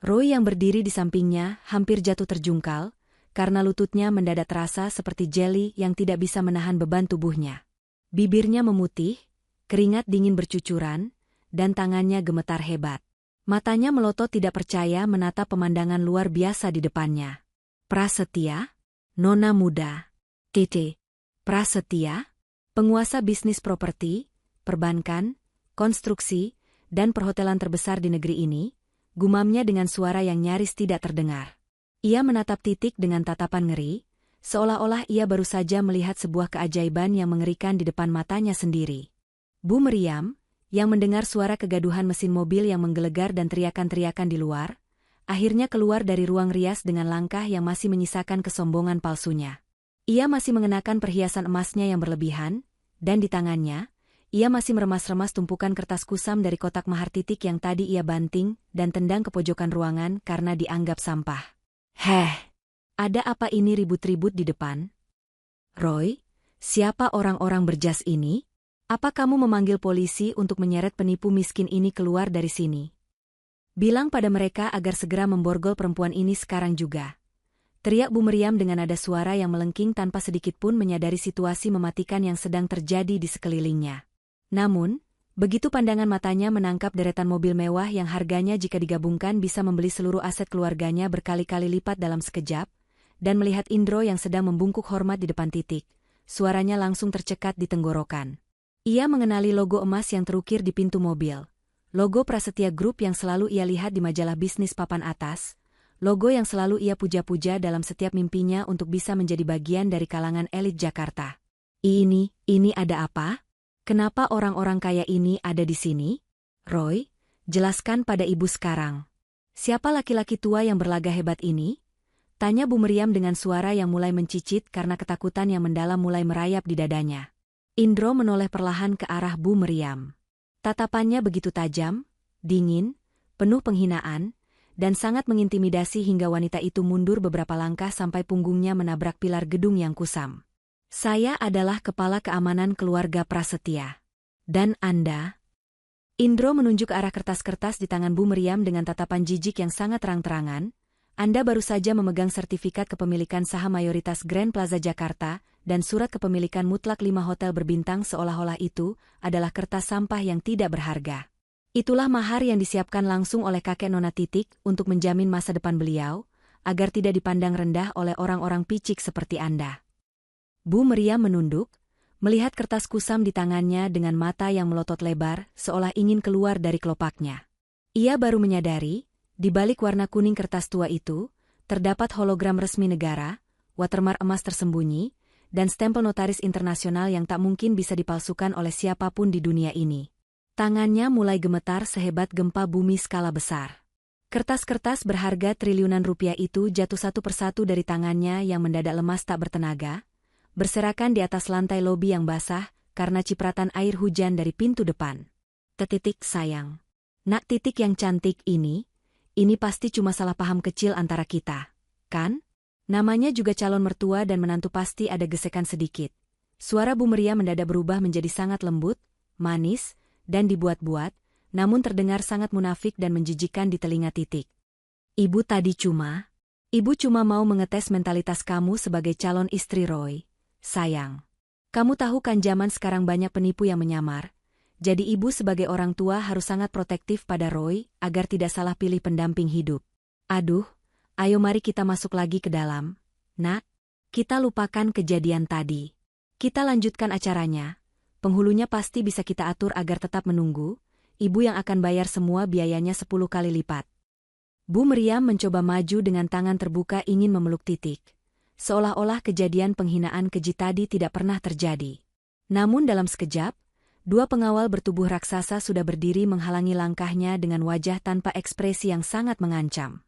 Roy yang berdiri di sampingnya hampir jatuh terjungkal, karena lututnya mendadak terasa seperti jeli yang tidak bisa menahan beban tubuhnya. Bibirnya memutih, keringat dingin bercucuran, dan tangannya gemetar hebat. Matanya melotot tidak percaya menatap pemandangan luar biasa di depannya. Prasetya? Nona muda. Tete. Prasetya? Penguasa bisnis properti, perbankan, konstruksi, dan perhotelan terbesar di negeri ini, gumamnya dengan suara yang nyaris tidak terdengar. Ia menatap titik dengan tatapan ngeri, seolah-olah ia baru saja melihat sebuah keajaiban yang mengerikan di depan matanya sendiri. Bu Meriam, yang mendengar suara kegaduhan mesin mobil yang menggelegar dan teriakan-teriakan di luar, akhirnya keluar dari ruang rias dengan langkah yang masih menyisakan kesombongan palsunya. Ia masih mengenakan perhiasan emasnya yang berlebihan, dan di tangannya, ia masih meremas-remas tumpukan kertas kusam dari kotak mahar titik yang tadi ia banting dan tendang ke pojokan ruangan karena dianggap sampah. Ada apa ini ribut-ribut di depan? Roy, siapa orang-orang berjas ini? Apa kamu memanggil polisi untuk menyeret penipu miskin ini keluar dari sini? Bilang pada mereka agar segera memborgol perempuan ini sekarang juga. Teriak Bu Meriam dengan nada suara yang melengking tanpa sedikitpun menyadari situasi mematikan yang sedang terjadi di sekelilingnya. Namun, begitu pandangan matanya menangkap deretan mobil mewah yang harganya jika digabungkan bisa membeli seluruh aset keluarganya berkali-kali lipat dalam sekejap, dan melihat Indro yang sedang membungkuk hormat di depan titik, suaranya langsung tercekat di tenggorokan. Ia mengenali logo emas yang terukir di pintu mobil, logo Prasetya Group yang selalu ia lihat di majalah bisnis papan atas, logo yang selalu ia puja-puja dalam setiap mimpinya untuk bisa menjadi bagian dari kalangan elit Jakarta. Ini ada apa? Kenapa orang-orang kaya ini ada di sini? Roy, jelaskan pada ibu sekarang. Siapa laki-laki tua yang berlaga hebat ini? Tanya Bu Meriam dengan suara yang mulai mencicit karena ketakutan yang mendalam mulai merayap di dadanya. Indro menoleh perlahan ke arah Bu Meriam. Tatapannya begitu tajam, dingin, penuh penghinaan, dan sangat mengintimidasi hingga wanita itu mundur beberapa langkah sampai punggungnya menabrak pilar gedung yang kusam. Saya adalah kepala keamanan keluarga Prasetya. Dan Anda? Indro menunjuk ke arah kertas-kertas di tangan Bu Meriam dengan tatapan jijik yang sangat terang-terangan. Anda baru saja memegang sertifikat kepemilikan saham mayoritas Grand Plaza Jakarta dan surat kepemilikan mutlak 5 hotel berbintang seolah-olah itu adalah kertas sampah yang tidak berharga. Itulah mahar yang disiapkan langsung oleh kakek Nona Titik untuk menjamin masa depan beliau, agar tidak dipandang rendah oleh orang-orang picik seperti Anda. Bu Meriam menunduk, melihat kertas kusam di tangannya dengan mata yang melotot lebar, seolah ingin keluar dari kelopaknya. Ia baru menyadari, di balik warna kuning kertas tua itu, terdapat hologram resmi negara, watermark emas tersembunyi, dan stempel notaris internasional yang tak mungkin bisa dipalsukan oleh siapapun di dunia ini. Tangannya mulai gemetar sehebat gempa bumi skala besar. Kertas-kertas berharga triliunan rupiah itu jatuh satu persatu dari tangannya yang mendadak lemas tak bertenaga, berserakan di atas lantai lobi yang basah karena cipratan air hujan dari pintu depan. Tetitik sayang. Nak Titik yang cantik ini pasti cuma salah paham kecil antara kita, kan? Namanya juga calon mertua dan menantu pasti ada gesekan sedikit. Suara Bu Meriam mendadak berubah menjadi sangat lembut, manis, dan dibuat-buat, namun terdengar sangat munafik dan menjijikkan di telinga Titik. Ibu cuma mau mengetes mentalitas kamu sebagai calon istri Roy. Sayang, kamu tahu kan zaman sekarang banyak penipu yang menyamar, jadi ibu sebagai orang tua harus sangat protektif pada Roy agar tidak salah pilih pendamping hidup. Aduh, ayo mari kita masuk lagi ke dalam. Nak, kita lupakan kejadian tadi. Kita lanjutkan acaranya. Penghulunya pasti bisa kita atur agar tetap menunggu, ibu yang akan bayar semua biayanya 10 kali lipat. Bu Meriam mencoba maju dengan tangan terbuka ingin memeluk Titik. Seolah-olah kejadian penghinaan keji tadi tidak pernah terjadi. Namun dalam sekejap, 2 pengawal bertubuh raksasa sudah berdiri menghalangi langkahnya dengan wajah tanpa ekspresi yang sangat mengancam.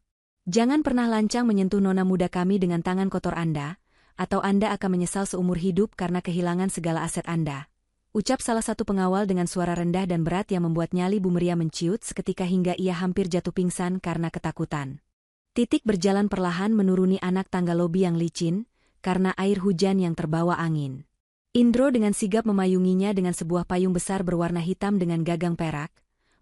Jangan pernah lancang menyentuh nona muda kami dengan tangan kotor Anda, atau Anda akan menyesal seumur hidup karena kehilangan segala aset Anda. Ucap salah satu pengawal dengan suara rendah dan berat yang membuat nyali Bu Meriam menciut seketika hingga ia hampir jatuh pingsan karena ketakutan. Titik berjalan perlahan menuruni anak tangga lobi yang licin, karena air hujan yang terbawa angin. Indro dengan sigap memayunginya dengan sebuah payung besar berwarna hitam dengan gagang perak,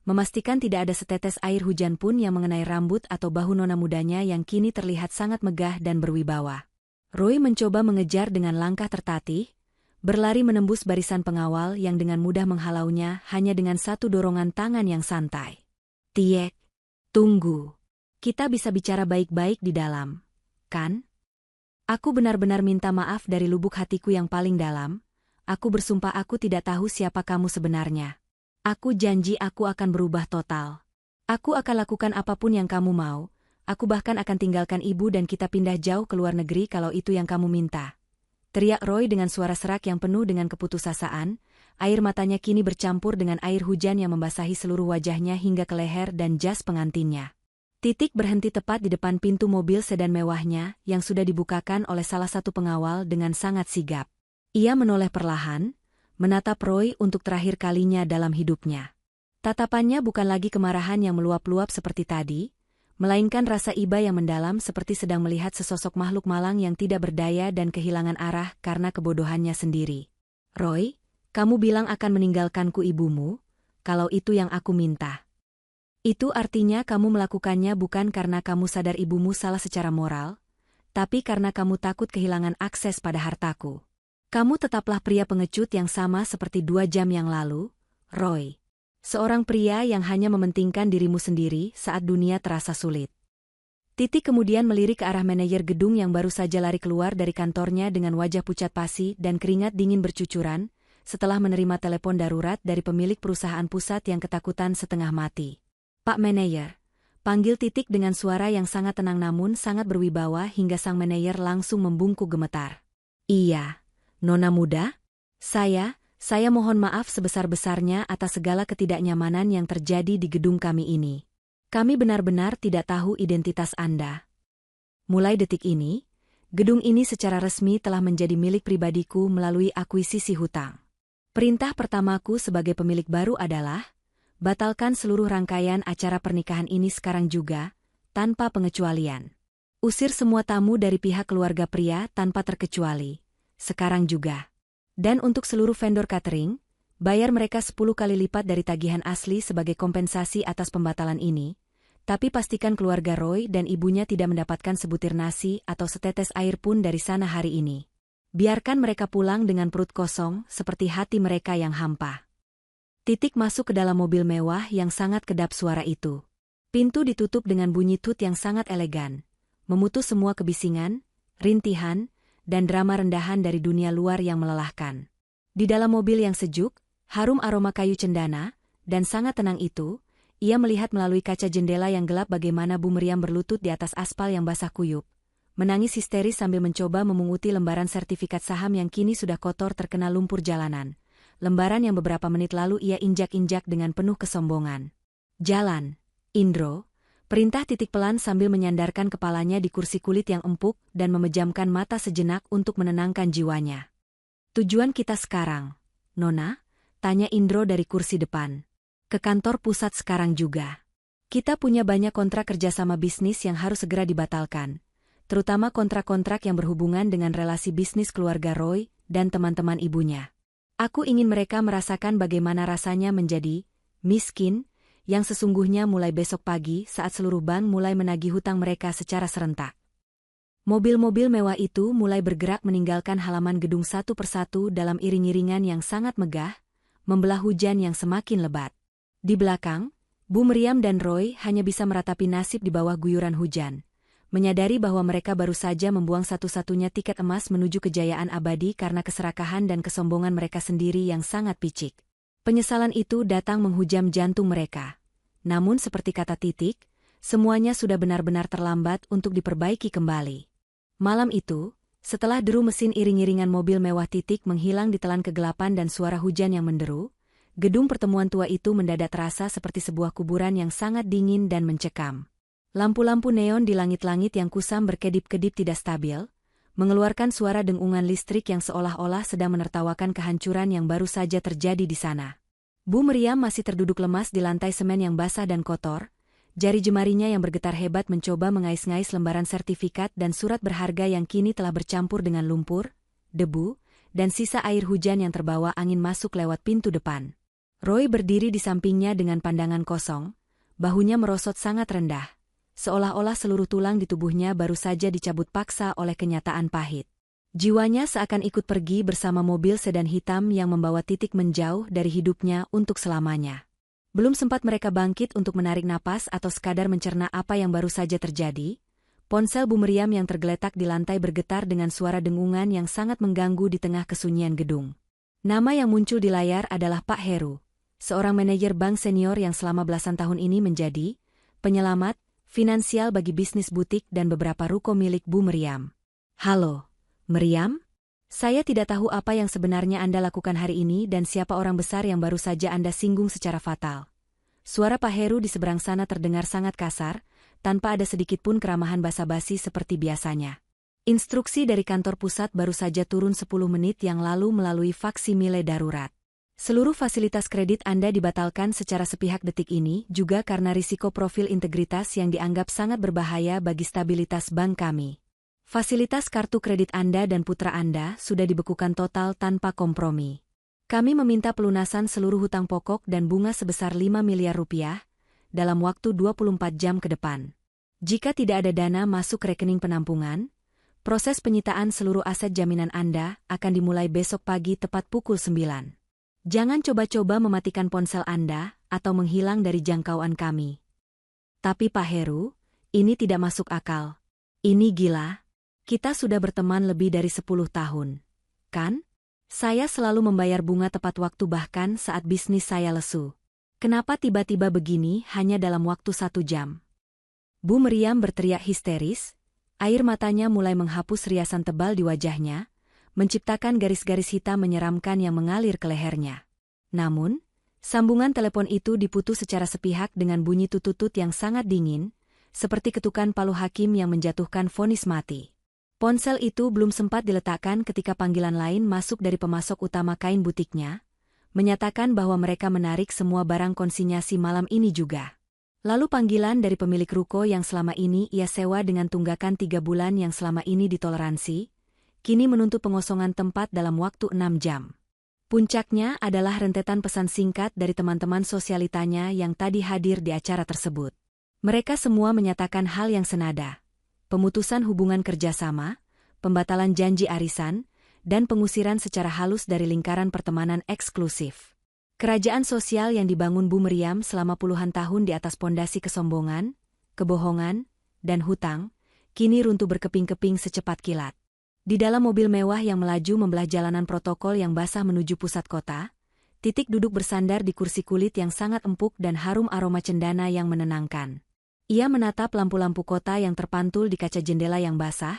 memastikan tidak ada setetes air hujan pun yang mengenai rambut atau bahu nona mudanya yang kini terlihat sangat megah dan berwibawa. Roy mencoba mengejar dengan langkah tertatih, berlari menembus barisan pengawal yang dengan mudah menghalaunya hanya dengan satu dorongan tangan yang santai. Tiek, tunggu. Kita bisa bicara baik-baik di dalam, kan? Aku benar-benar minta maaf dari lubuk hatiku yang paling dalam. Aku bersumpah aku tidak tahu siapa kamu sebenarnya. Aku janji aku akan berubah total. Aku akan lakukan apapun yang kamu mau. Aku bahkan akan tinggalkan ibu dan kita pindah jauh ke luar negeri kalau itu yang kamu minta. Teriak Roy dengan suara serak yang penuh dengan keputusasaan. Air matanya kini bercampur dengan air hujan yang membasahi seluruh wajahnya hingga ke leher dan jas pengantinnya. Titik berhenti tepat di depan pintu mobil sedan mewahnya yang sudah dibukakan oleh salah satu pengawal dengan sangat sigap. Ia menoleh perlahan, menatap Roy untuk terakhir kalinya dalam hidupnya. Tatapannya bukan lagi kemarahan yang meluap-luap seperti tadi, melainkan rasa iba yang mendalam seperti sedang melihat sesosok makhluk malang yang tidak berdaya dan kehilangan arah karena kebodohannya sendiri. Roy, kamu bilang akan meninggalkanku ibumu, kalau itu yang aku minta. Itu artinya kamu melakukannya bukan karena kamu sadar ibumu salah secara moral, tapi karena kamu takut kehilangan akses pada hartaku. Kamu tetaplah pria pengecut yang sama seperti 2 jam yang lalu, Roy. Seorang pria yang hanya mementingkan dirimu sendiri saat dunia terasa sulit. Titik kemudian melirik ke arah manajer gedung yang baru saja lari keluar dari kantornya dengan wajah pucat pasi dan keringat dingin bercucuran, setelah menerima telepon darurat dari pemilik perusahaan pusat yang ketakutan setengah mati. Pak Manajer, panggil Titik dengan suara yang sangat tenang namun sangat berwibawa hingga sang manajer langsung membungkuk gemetar. Iya, nona muda? Saya mohon maaf sebesar-besarnya atas segala ketidaknyamanan yang terjadi di gedung kami ini. Kami benar-benar tidak tahu identitas Anda. Mulai detik ini, gedung ini secara resmi telah menjadi milik pribadiku melalui akuisisi hutang. Perintah pertamaku sebagai pemilik baru adalah, batalkan seluruh rangkaian acara pernikahan ini sekarang juga, tanpa pengecualian. Usir semua tamu dari pihak keluarga pria tanpa terkecuali, sekarang juga. Dan untuk seluruh vendor catering, bayar mereka 10 kali lipat dari tagihan asli sebagai kompensasi atas pembatalan ini, tapi pastikan keluarga Roy dan ibunya tidak mendapatkan sebutir nasi atau setetes air pun dari sana hari ini. Biarkan mereka pulang dengan perut kosong seperti hati mereka yang hampa. Titik masuk ke dalam mobil mewah yang sangat kedap suara itu. Pintu ditutup dengan bunyi tut yang sangat elegan, memutus semua kebisingan, rintihan, dan drama rendahan dari dunia luar yang melelahkan. Di dalam mobil yang sejuk, harum aroma kayu cendana, dan sangat tenang itu, ia melihat melalui kaca jendela yang gelap bagaimana Bu Meriam berlutut di atas aspal yang basah kuyup, menangis histeris sambil mencoba memunguti lembaran sertifikat saham yang kini sudah kotor terkena lumpur jalanan. Lembaran yang beberapa menit lalu ia injak-injak dengan penuh kesombongan. Jalan, Indro, perintah titik pelan sambil menyandarkan kepalanya di kursi kulit yang empuk dan memejamkan mata sejenak untuk menenangkan jiwanya. Tujuan kita sekarang, Nona? Tanya Indro dari kursi depan. Ke kantor pusat sekarang juga. Kita punya banyak kontrak kerjasama bisnis yang harus segera dibatalkan, terutama kontrak-kontrak yang berhubungan dengan relasi bisnis keluarga Roy dan teman-teman ibunya. Aku ingin mereka merasakan bagaimana rasanya menjadi miskin, yang sesungguhnya mulai besok pagi saat seluruh bank mulai menagih hutang mereka secara serentak. Mobil-mobil mewah itu mulai bergerak meninggalkan halaman gedung satu persatu dalam iring-iringan yang sangat megah, membelah hujan yang semakin lebat. Di belakang, Bu Meriam dan Roy hanya bisa meratapi nasib di bawah guyuran hujan, menyadari bahwa mereka baru saja membuang satu-satunya tiket emas menuju kejayaan abadi karena keserakahan dan kesombongan mereka sendiri yang sangat picik. Penyesalan itu datang menghujam jantung mereka. Namun seperti kata Titik, semuanya sudah benar-benar terlambat untuk diperbaiki kembali. Malam itu, setelah deru mesin iring-iringan mobil mewah Titik menghilang di telan kegelapan dan suara hujan yang menderu, gedung pertemuan tua itu mendadak terasa seperti sebuah kuburan yang sangat dingin dan mencekam. Lampu-lampu neon di langit-langit yang kusam berkedip-kedip tidak stabil, mengeluarkan suara dengungan listrik yang seolah-olah sedang menertawakan kehancuran yang baru saja terjadi di sana. Bu Meriam masih terduduk lemas di lantai semen yang basah dan kotor, jari jemarinya yang bergetar hebat mencoba mengais-ngais lembaran sertifikat dan surat berharga yang kini telah bercampur dengan lumpur, debu, dan sisa air hujan yang terbawa angin masuk lewat pintu depan. Roy berdiri di sampingnya dengan pandangan kosong, bahunya merosot sangat rendah, seolah-olah seluruh tulang di tubuhnya baru saja dicabut paksa oleh kenyataan pahit. Jiwanya seakan ikut pergi bersama mobil sedan hitam yang membawa Titik menjauh dari hidupnya untuk selamanya. Belum sempat mereka bangkit untuk menarik napas atau sekadar mencerna apa yang baru saja terjadi, ponsel Bu Meriam yang tergeletak di lantai bergetar dengan suara dengungan yang sangat mengganggu di tengah kesunyian gedung. Nama yang muncul di layar adalah Pak Heru, seorang manajer bank senior yang selama belasan tahun ini menjadi penyelamat finansial bagi bisnis butik dan beberapa ruko milik Bu Meriam. Halo, Meriam? Saya tidak tahu apa yang sebenarnya Anda lakukan hari ini dan siapa orang besar yang baru saja Anda singgung secara fatal. Suara Pak Heru di seberang sana terdengar sangat kasar, tanpa ada sedikitpun keramahan basa-basi seperti biasanya. Instruksi dari kantor pusat baru saja turun 10 menit yang lalu melalui faksimile darurat. Seluruh fasilitas kredit Anda dibatalkan secara sepihak detik ini juga karena risiko profil integritas yang dianggap sangat berbahaya bagi stabilitas bank kami. Fasilitas kartu kredit Anda dan putra Anda sudah dibekukan total tanpa kompromi. Kami meminta pelunasan seluruh hutang pokok dan bunga sebesar 5 miliar rupiah dalam waktu 24 jam ke depan. Jika tidak ada dana masuk rekening penampungan, proses penyitaan seluruh aset jaminan Anda akan dimulai besok pagi tepat pukul 9. Jangan coba-coba mematikan ponsel Anda atau menghilang dari jangkauan kami. Tapi Pak Heru, ini tidak masuk akal. Ini gila. Kita sudah berteman lebih dari 10 tahun. Kan? Saya selalu membayar bunga tepat waktu bahkan saat bisnis saya lesu. Kenapa tiba-tiba begini hanya dalam waktu 1 jam? Bu Meriam berteriak histeris, air matanya mulai menghapus riasan tebal di wajahnya, menciptakan garis-garis hitam menyeramkan yang mengalir ke lehernya. Namun, sambungan telepon itu diputus secara sepihak dengan bunyi tututut yang sangat dingin, seperti ketukan palu hakim yang menjatuhkan vonis mati. Ponsel itu belum sempat diletakkan ketika panggilan lain masuk dari pemasok utama kain butiknya, menyatakan bahwa mereka menarik semua barang konsinyasi malam ini juga. Lalu panggilan dari pemilik ruko yang selama ini ia sewa dengan tunggakan 3 bulan yang selama ini ditoleransi, kini menuntut pengosongan tempat dalam waktu 6 jam. Puncaknya adalah rentetan pesan singkat dari teman-teman sosialitanya yang tadi hadir di acara tersebut. Mereka semua menyatakan hal yang senada. Pemutusan hubungan kerjasama, pembatalan janji arisan, dan pengusiran secara halus dari lingkaran pertemanan eksklusif. Kerajaan sosial yang dibangun Bu Meriam selama puluhan tahun di atas pondasi kesombongan, kebohongan, dan hutang, kini runtuh berkeping-keping secepat kilat. Di dalam mobil mewah yang melaju membelah jalanan protokol yang basah menuju pusat kota, Titik duduk bersandar di kursi kulit yang sangat empuk dan harum aroma cendana yang menenangkan. Ia menatap lampu-lampu kota yang terpantul di kaca jendela yang basah,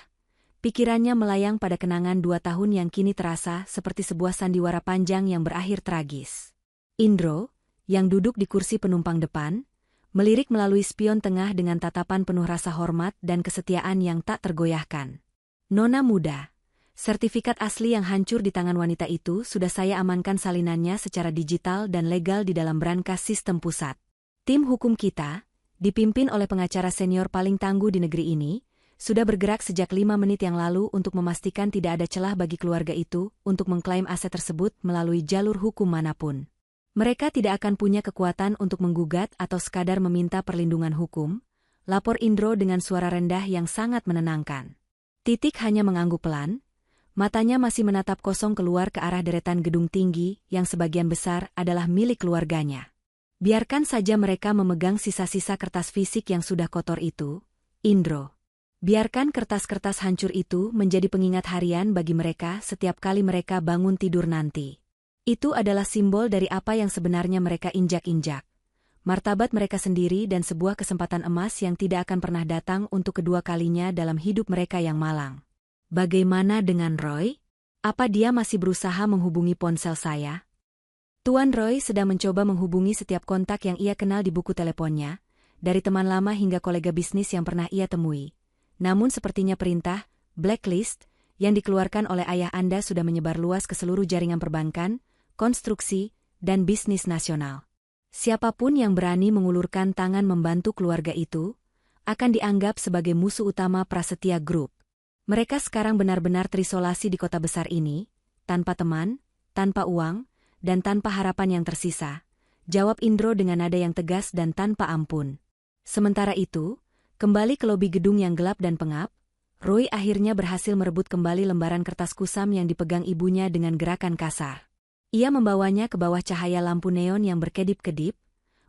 pikirannya melayang pada kenangan 2 tahun yang kini terasa seperti sebuah sandiwara panjang yang berakhir tragis. Indro, yang duduk di kursi penumpang depan, melirik melalui spion tengah dengan tatapan penuh rasa hormat dan kesetiaan yang tak tergoyahkan. Nona muda, sertifikat asli yang hancur di tangan wanita itu sudah saya amankan salinannya secara digital dan legal di dalam berangkas sistem pusat. Tim hukum kita, dipimpin oleh pengacara senior paling tangguh di negeri ini, sudah bergerak sejak 5 menit yang lalu untuk memastikan tidak ada celah bagi keluarga itu untuk mengklaim aset tersebut melalui jalur hukum manapun. Mereka tidak akan punya kekuatan untuk menggugat atau sekadar meminta perlindungan hukum, lapor Indro dengan suara rendah yang sangat menenangkan. Titik hanya mengangguk pelan, matanya masih menatap kosong keluar ke arah deretan gedung tinggi yang sebagian besar adalah milik keluarganya. Biarkan saja mereka memegang sisa-sisa kertas fisik yang sudah kotor itu, Indro. Biarkan kertas-kertas hancur itu menjadi pengingat harian bagi mereka setiap kali mereka bangun tidur nanti. Itu adalah simbol dari apa yang sebenarnya mereka injak-injak. Martabat mereka sendiri dan sebuah kesempatan emas yang tidak akan pernah datang untuk kedua kalinya dalam hidup mereka yang malang. Bagaimana dengan Roy? Apa dia masih berusaha menghubungi ponsel saya? Tuan Roy sedang mencoba menghubungi setiap kontak yang ia kenal di buku teleponnya, dari teman lama hingga kolega bisnis yang pernah ia temui. Namun sepertinya perintah, blacklist, yang dikeluarkan oleh ayah Anda sudah menyebar luas ke seluruh jaringan perbankan, konstruksi, dan bisnis nasional. Siapapun yang berani mengulurkan tangan membantu keluarga itu, akan dianggap sebagai musuh utama Prasetya Group. Mereka sekarang benar-benar terisolasi di kota besar ini, tanpa teman, tanpa uang, dan tanpa harapan yang tersisa, jawab Indro dengan nada yang tegas dan tanpa ampun. Sementara itu, kembali ke lobi gedung yang gelap dan pengap, Roy akhirnya berhasil merebut kembali lembaran kertas kusam yang dipegang ibunya dengan gerakan kasar. Ia membawanya ke bawah cahaya lampu neon yang berkedip-kedip,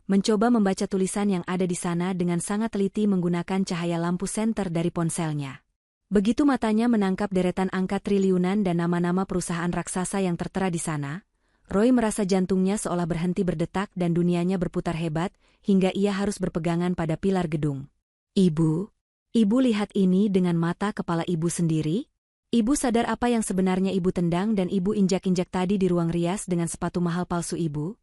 mencoba membaca tulisan yang ada di sana dengan sangat teliti menggunakan cahaya lampu senter dari ponselnya. Begitu matanya menangkap deretan angka triliunan dan nama-nama perusahaan raksasa yang tertera di sana, Roy merasa jantungnya seolah berhenti berdetak dan dunianya berputar hebat, hingga ia harus berpegangan pada pilar gedung. Ibu lihat ini dengan mata kepala ibu sendiri? Ibu sadar apa yang sebenarnya ibu tendang dan ibu injak-injak tadi di ruang rias dengan sepatu mahal palsu ibu?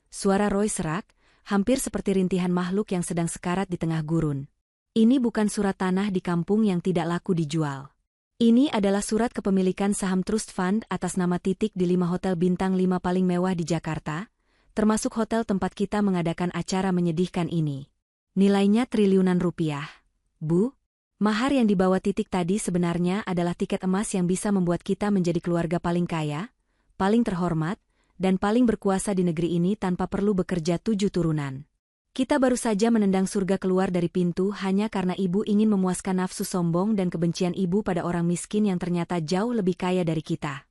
Suara Roy serak, hampir seperti rintihan makhluk yang sedang sekarat di tengah gurun. Ini bukan surat tanah di kampung yang tidak laku dijual. Ini adalah surat kepemilikan saham trust fund atas nama Titik di 5 hotel bintang 5 paling mewah di Jakarta, termasuk hotel tempat kita mengadakan acara menyedihkan ini. Nilainya triliunan rupiah. Bu, mahar yang dibawa Titik tadi sebenarnya adalah tiket emas yang bisa membuat kita menjadi keluarga paling kaya, paling terhormat, dan paling berkuasa di negeri ini tanpa perlu bekerja 7 turunan. Kita baru saja menendang surga keluar dari pintu hanya karena ibu ingin memuaskan nafsu sombong dan kebencian ibu pada orang miskin yang ternyata jauh lebih kaya dari kita.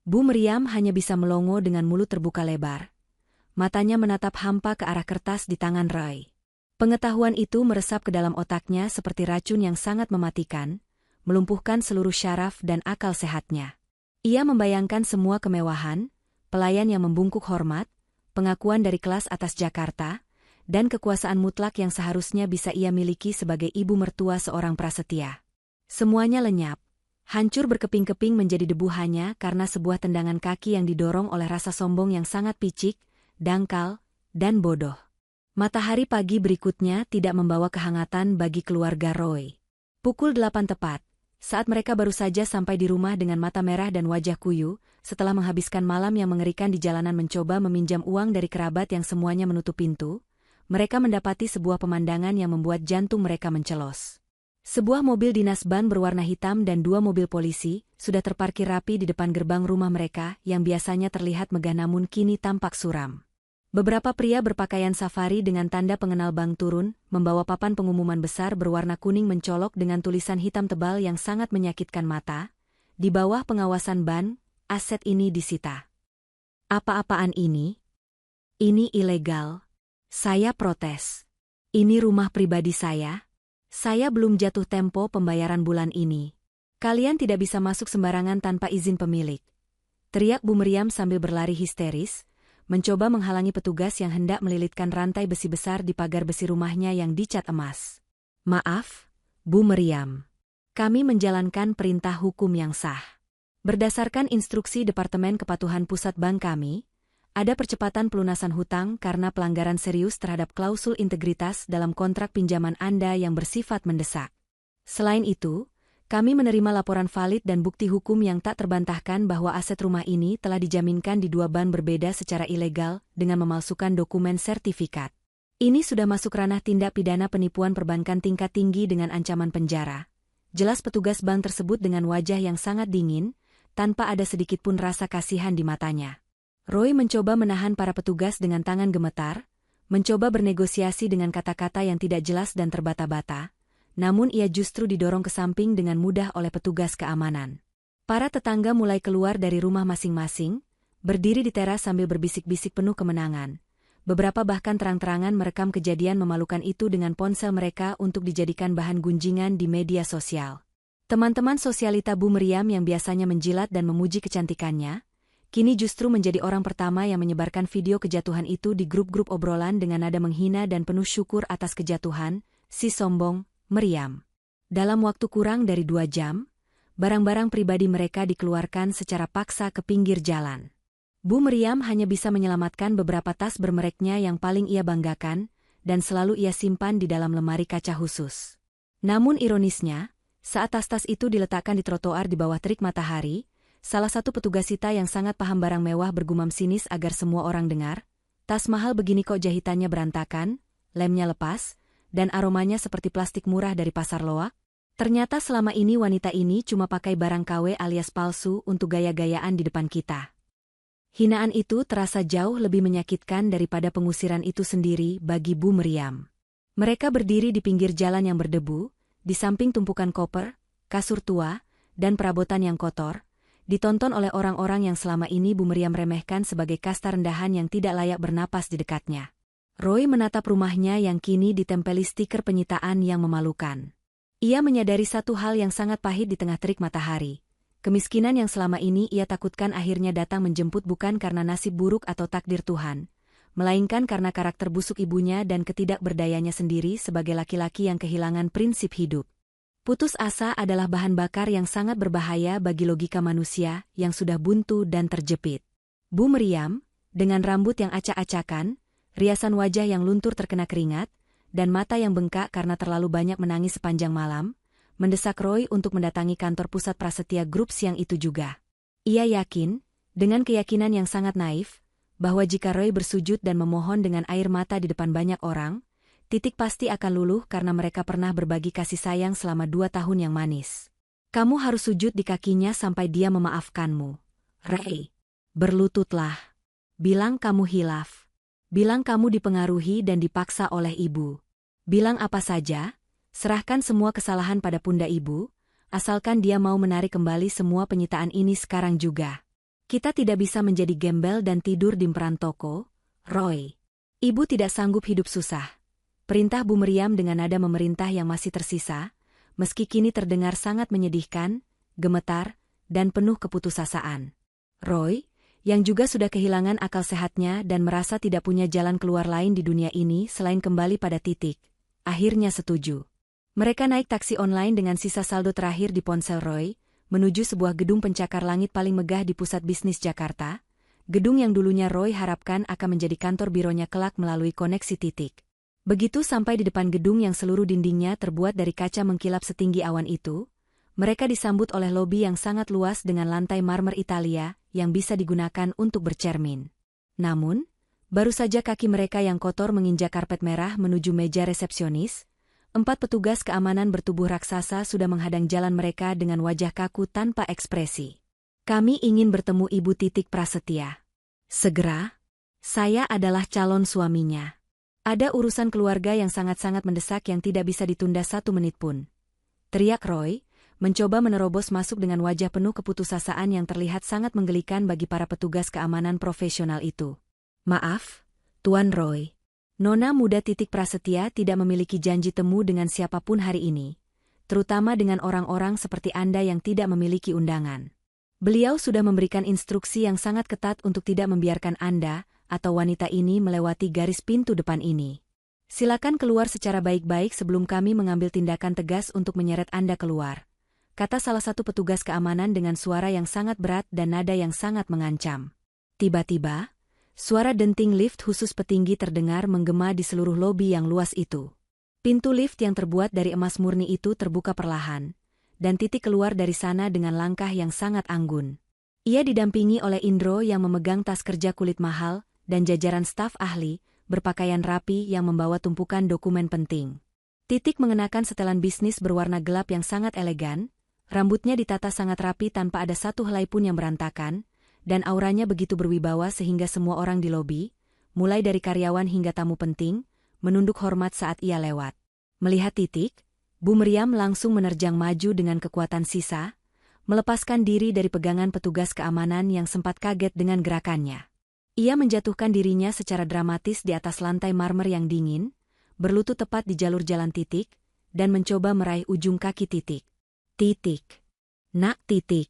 Bu Meriam hanya bisa melongo dengan mulut terbuka lebar. Matanya menatap hampa ke arah kertas di tangan Roy. Pengetahuan itu meresap ke dalam otaknya seperti racun yang sangat mematikan, melumpuhkan seluruh syaraf dan akal sehatnya. Ia membayangkan semua kemewahan, pelayan yang membungkuk hormat, pengakuan dari kelas atas Jakarta, dan kekuasaan mutlak yang seharusnya bisa ia miliki sebagai ibu mertua seorang prasetya. Semuanya lenyap, hancur berkeping-keping menjadi debu hanya karena sebuah tendangan kaki yang didorong oleh rasa sombong yang sangat picik, dangkal, dan bodoh. Matahari pagi berikutnya tidak membawa kehangatan bagi keluarga Roy. Pukul 8 tepat, saat mereka baru saja sampai di rumah dengan mata merah dan wajah kuyu, setelah menghabiskan malam yang mengerikan di jalanan mencoba meminjam uang dari kerabat yang semuanya menutup pintu, mereka mendapati sebuah pemandangan yang membuat jantung mereka mencelos. Sebuah mobil dinas ban berwarna hitam dan 2 mobil polisi sudah terparkir rapi di depan gerbang rumah mereka yang biasanya terlihat megah namun kini tampak suram. Beberapa pria berpakaian safari dengan tanda pengenal bank turun, membawa papan pengumuman besar berwarna kuning mencolok dengan tulisan hitam tebal yang sangat menyakitkan mata. Di bawah pengawasan ban, aset ini disita. Apa-apaan ini? Ini ilegal. Saya protes. Ini rumah pribadi saya. Saya belum jatuh tempo pembayaran bulan ini. Kalian tidak bisa masuk sembarangan tanpa izin pemilik. Teriak Bu Meriam sambil berlari histeris, mencoba menghalangi petugas yang hendak melilitkan rantai besi besar di pagar besi rumahnya yang dicat emas. Maaf, Bu Meriam. Kami menjalankan perintah hukum yang sah. Berdasarkan instruksi Departemen Kepatuhan Pusat Bank kami, ada percepatan pelunasan hutang karena pelanggaran serius terhadap klausul integritas dalam kontrak pinjaman Anda yang bersifat mendesak. Selain itu, kami menerima laporan valid dan bukti hukum yang tak terbantahkan bahwa aset rumah ini telah dijaminkan di 2 bank berbeda secara ilegal dengan memalsukan dokumen sertifikat. Ini sudah masuk ranah tindak pidana penipuan perbankan tingkat tinggi dengan ancaman penjara. Jelas petugas bank tersebut dengan wajah yang sangat dingin, tanpa ada sedikit pun rasa kasihan di matanya. Roy mencoba menahan para petugas dengan tangan gemetar, mencoba bernegosiasi dengan kata-kata yang tidak jelas dan terbata-bata. Namun ia justru didorong ke samping dengan mudah oleh petugas keamanan. Para tetangga mulai keluar dari rumah masing-masing, berdiri di teras sambil berbisik-bisik penuh kemenangan. Beberapa bahkan terang-terangan merekam kejadian memalukan itu dengan ponsel mereka untuk dijadikan bahan gunjingan di media sosial. Teman-teman sosialita Bu Meriam yang biasanya menjilat dan memuji kecantikannya, kini justru menjadi orang pertama yang menyebarkan video kejatuhan itu di grup-grup obrolan dengan nada menghina dan penuh syukur atas kejatuhan, si sombong, Meriam. Dalam waktu kurang dari 2 jam, barang-barang pribadi mereka dikeluarkan secara paksa ke pinggir jalan. Bu Meriam hanya bisa menyelamatkan beberapa tas bermereknya yang paling ia banggakan, dan selalu ia simpan di dalam lemari kaca khusus. Namun ironisnya, saat tas-tas itu diletakkan di trotoar di bawah terik matahari, salah satu petugas Sita yang sangat paham barang mewah bergumam sinis agar semua orang dengar, tas mahal begini kok jahitannya berantakan, lemnya lepas, dan aromanya seperti plastik murah dari pasar loak? Ternyata selama ini wanita ini cuma pakai barang KW alias palsu untuk gaya-gayaan di depan kita. Hinaan itu terasa jauh lebih menyakitkan daripada pengusiran itu sendiri bagi Bu Meriam. Mereka berdiri di pinggir jalan yang berdebu, di samping tumpukan koper, kasur tua, dan perabotan yang kotor, ditonton oleh orang-orang yang selama ini Bu Meriam remehkan sebagai kasta rendahan yang tidak layak bernapas di dekatnya. Roy menatap rumahnya yang kini ditempeli stiker penyitaan yang memalukan. Ia menyadari satu hal yang sangat pahit di tengah terik matahari. Kemiskinan yang selama ini ia takutkan akhirnya datang menjemput bukan karena nasib buruk atau takdir Tuhan, melainkan karena karakter busuk ibunya dan ketidakberdayanya sendiri sebagai laki-laki yang kehilangan prinsip hidup. Putus asa adalah bahan bakar yang sangat berbahaya bagi logika manusia yang sudah buntu dan terjepit. Bu Meriam, dengan rambut yang acak-acakan, riasan wajah yang luntur terkena keringat, dan mata yang bengkak karena terlalu banyak menangis sepanjang malam, mendesak Roy untuk mendatangi kantor pusat Prasetya Group siang itu juga. Ia yakin, dengan keyakinan yang sangat naif, bahwa jika Roy bersujud dan memohon dengan air mata di depan banyak orang, Titik pasti akan luluh karena mereka pernah berbagi kasih sayang selama 2 tahun yang manis. Kamu harus sujud di kakinya sampai dia memaafkanmu. Ray, berlututlah. Bilang kamu hilaf. Bilang kamu dipengaruhi dan dipaksa oleh ibu. Bilang apa saja, serahkan semua kesalahan pada pundak ibu, asalkan dia mau menarik kembali semua penyitaan ini sekarang juga. Kita tidak bisa menjadi gembel dan tidur di peran toko, Roy. Ibu tidak sanggup hidup susah. Perintah Bu Meriam dengan nada memerintah yang masih tersisa, meski kini terdengar sangat menyedihkan, gemetar, dan penuh keputusasaan. Roy, yang juga sudah kehilangan akal sehatnya dan merasa tidak punya jalan keluar lain di dunia ini selain kembali pada Titik, akhirnya setuju. Mereka naik taksi online dengan sisa saldo terakhir di ponsel Roy, menuju sebuah gedung pencakar langit paling megah di pusat bisnis Jakarta, gedung yang dulunya Roy harapkan akan menjadi kantor bironya kelak melalui koneksi Titik. Begitu sampai di depan gedung yang seluruh dindingnya terbuat dari kaca mengkilap setinggi awan itu, mereka disambut oleh lobi yang sangat luas dengan lantai marmer Italia yang bisa digunakan untuk bercermin. Namun, baru saja kaki mereka yang kotor menginjak karpet merah menuju meja resepsionis, 4 petugas keamanan bertubuh raksasa sudah menghadang jalan mereka dengan wajah kaku tanpa ekspresi. Kami ingin bertemu Ibu Titik Prasetya. Segera. Saya adalah calon suaminya. Ada urusan keluarga yang sangat-sangat mendesak yang tidak bisa ditunda 1 menit pun. Teriak Roy, mencoba menerobos masuk dengan wajah penuh keputusasaan yang terlihat sangat menggelikan bagi para petugas keamanan profesional itu. Maaf, Tuan Roy. Nona muda Titik Prasetya tidak memiliki janji temu dengan siapapun hari ini, terutama dengan orang-orang seperti Anda yang tidak memiliki undangan. Beliau sudah memberikan instruksi yang sangat ketat untuk tidak membiarkan Anda atau wanita ini melewati garis pintu depan ini. Silakan keluar secara baik-baik sebelum kami mengambil tindakan tegas untuk menyeret Anda keluar, kata salah satu petugas keamanan dengan suara yang sangat berat dan nada yang sangat mengancam. Tiba-tiba, suara denting lift khusus petinggi terdengar menggema di seluruh lobi yang luas itu. Pintu lift yang terbuat dari emas murni itu terbuka perlahan, dan Titik keluar dari sana dengan langkah yang sangat anggun. Ia didampingi oleh Indro yang memegang tas kerja kulit mahal, dan jajaran staf ahli, berpakaian rapi yang membawa tumpukan dokumen penting. Titik mengenakan setelan bisnis berwarna gelap yang sangat elegan, rambutnya ditata sangat rapi tanpa ada satu helai pun yang berantakan, dan auranya begitu berwibawa sehingga semua orang di lobi, mulai dari karyawan hingga tamu penting, menunduk hormat saat ia lewat. Melihat Titik, Bu Meriam langsung menerjang maju dengan kekuatan sisa, melepaskan diri dari pegangan petugas keamanan yang sempat kaget dengan gerakannya. Ia menjatuhkan dirinya secara dramatis di atas lantai marmer yang dingin, berlutut tepat di jalur jalan Titik, dan mencoba meraih ujung kaki Titik. Titik. Nak Titik.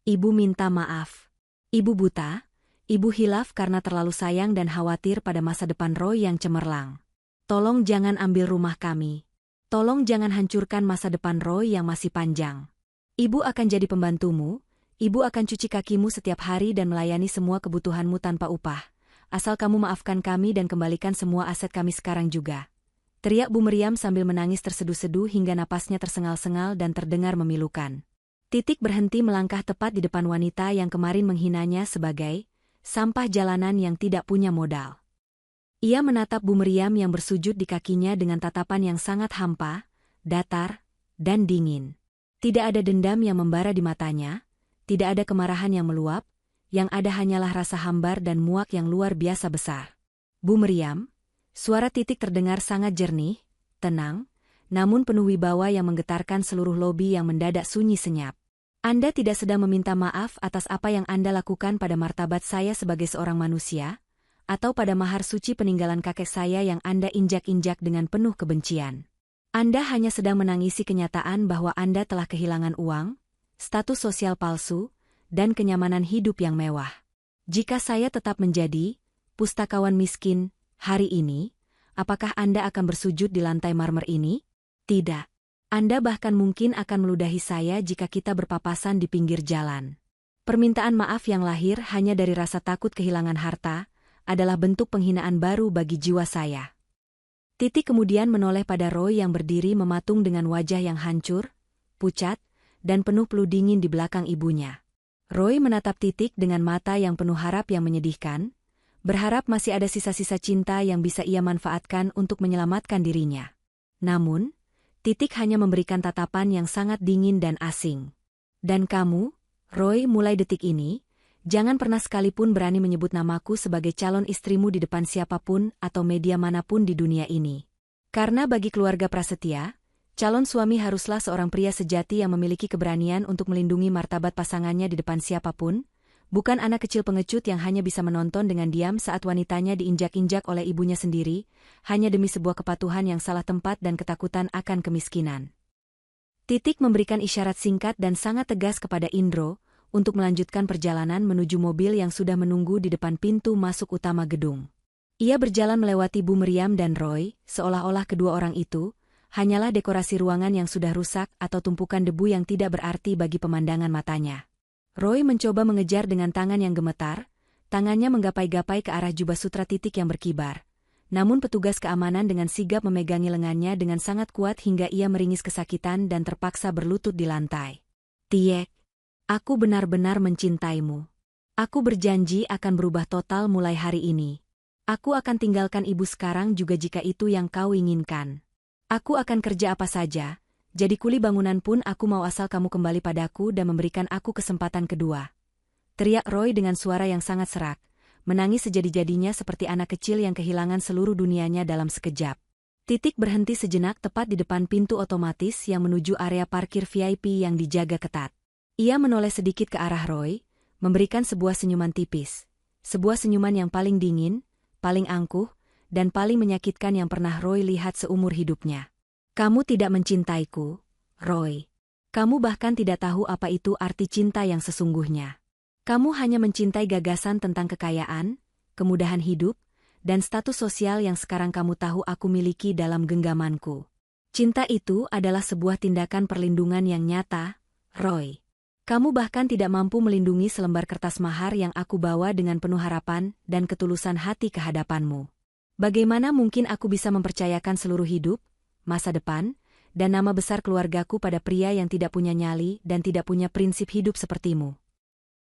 Ibu minta maaf. Ibu buta, ibu hilaf karena terlalu sayang dan khawatir pada masa depan Roy yang cemerlang. Tolong jangan ambil rumah kami. Tolong jangan hancurkan masa depan Roy yang masih panjang. Ibu akan jadi pembantumu. Ibu akan cuci kakimu setiap hari dan melayani semua kebutuhanmu tanpa upah. Asal kamu maafkan kami dan kembalikan semua aset kami sekarang juga. Teriak Bu Meriam sambil menangis terseduh-seduh hingga napasnya tersengal-sengal dan terdengar memilukan. Titik berhenti melangkah tepat di depan wanita yang kemarin menghinanya sebagai sampah jalanan yang tidak punya modal. Ia menatap Bu Meriam yang bersujud di kakinya dengan tatapan yang sangat hampa, datar, dan dingin. Tidak ada dendam yang membara di matanya. Tidak ada kemarahan yang meluap, yang ada hanyalah rasa hambar dan muak yang luar biasa besar. Bu Meriam, suara Titik terdengar sangat jernih, tenang, namun penuh wibawa yang menggetarkan seluruh lobi yang mendadak sunyi senyap. Anda tidak sedang meminta maaf atas apa yang Anda lakukan pada martabat saya sebagai seorang manusia, atau pada mahar suci peninggalan kakek saya yang Anda injak-injak dengan penuh kebencian. Anda hanya sedang menangisi kenyataan bahwa Anda telah kehilangan uang, status sosial palsu, dan kenyamanan hidup yang mewah. Jika saya tetap menjadi pustakawan miskin hari ini, apakah Anda akan bersujud di lantai marmer ini? Tidak. Anda bahkan mungkin akan meludahi saya jika kita berpapasan di pinggir jalan. Permintaan maaf yang lahir hanya dari rasa takut kehilangan harta adalah bentuk penghinaan baru bagi jiwa saya. Titik kemudian menoleh pada Roy yang berdiri mematung dengan wajah yang hancur, pucat, dan penuh peluh dingin di belakang ibunya. Roy menatap Titik dengan mata yang penuh harap yang menyedihkan, berharap masih ada sisa-sisa cinta yang bisa ia manfaatkan untuk menyelamatkan dirinya. Namun, Titik hanya memberikan tatapan yang sangat dingin dan asing. Dan kamu, Roy, mulai detik ini, jangan pernah sekalipun berani menyebut namaku sebagai calon istrimu di depan siapapun atau media manapun di dunia ini. Karena bagi keluarga Prasetya, calon suami haruslah seorang pria sejati yang memiliki keberanian untuk melindungi martabat pasangannya di depan siapapun, bukan anak kecil pengecut yang hanya bisa menonton dengan diam saat wanitanya diinjak-injak oleh ibunya sendiri, hanya demi sebuah kepatuhan yang salah tempat dan ketakutan akan kemiskinan. Titik memberikan isyarat singkat dan sangat tegas kepada Indro untuk melanjutkan perjalanan menuju mobil yang sudah menunggu di depan pintu masuk utama gedung. Ia berjalan melewati Bu Meriam dan Roy, seolah-olah kedua orang itu hanyalah dekorasi ruangan yang sudah rusak atau tumpukan debu yang tidak berarti bagi pemandangan matanya. Roy mencoba mengejar dengan tangan yang gemetar, tangannya menggapai-gapai ke arah jubah sutra Titik yang berkibar, namun petugas keamanan dengan sigap memegangi lengannya dengan sangat kuat hingga ia meringis kesakitan dan terpaksa berlutut di lantai. Tiek, aku benar-benar mencintaimu. Aku berjanji akan berubah total mulai hari ini. Aku akan tinggalkan ibu sekarang juga jika itu yang kau inginkan. Aku akan kerja apa saja, jadi kuli bangunan pun aku mau asal kamu kembali padaku dan memberikan aku kesempatan kedua. Teriak Roy dengan suara yang sangat serak, menangis sejadi-jadinya seperti anak kecil yang kehilangan seluruh dunianya dalam sekejap. Titik berhenti sejenak tepat di depan pintu otomatis yang menuju area parkir VIP yang dijaga ketat. Ia menoleh sedikit ke arah Roy, memberikan sebuah senyuman tipis. Sebuah senyuman yang paling dingin, paling angkuh, dan paling menyakitkan yang pernah Roy lihat seumur hidupnya. Kamu tidak mencintaiku, Roy. Kamu bahkan tidak tahu apa itu arti cinta yang sesungguhnya. Kamu hanya mencintai gagasan tentang kekayaan, kemudahan hidup, dan status sosial yang sekarang kamu tahu aku miliki dalam genggamanku. Cinta itu adalah sebuah tindakan perlindungan yang nyata, Roy. Kamu bahkan tidak mampu melindungi selembar kertas mahar yang aku bawa dengan penuh harapan dan ketulusan hati ke hadapanmu. Bagaimana mungkin aku bisa mempercayakan seluruh hidup, masa depan, dan nama besar keluargaku pada pria yang tidak punya nyali dan tidak punya prinsip hidup sepertimu?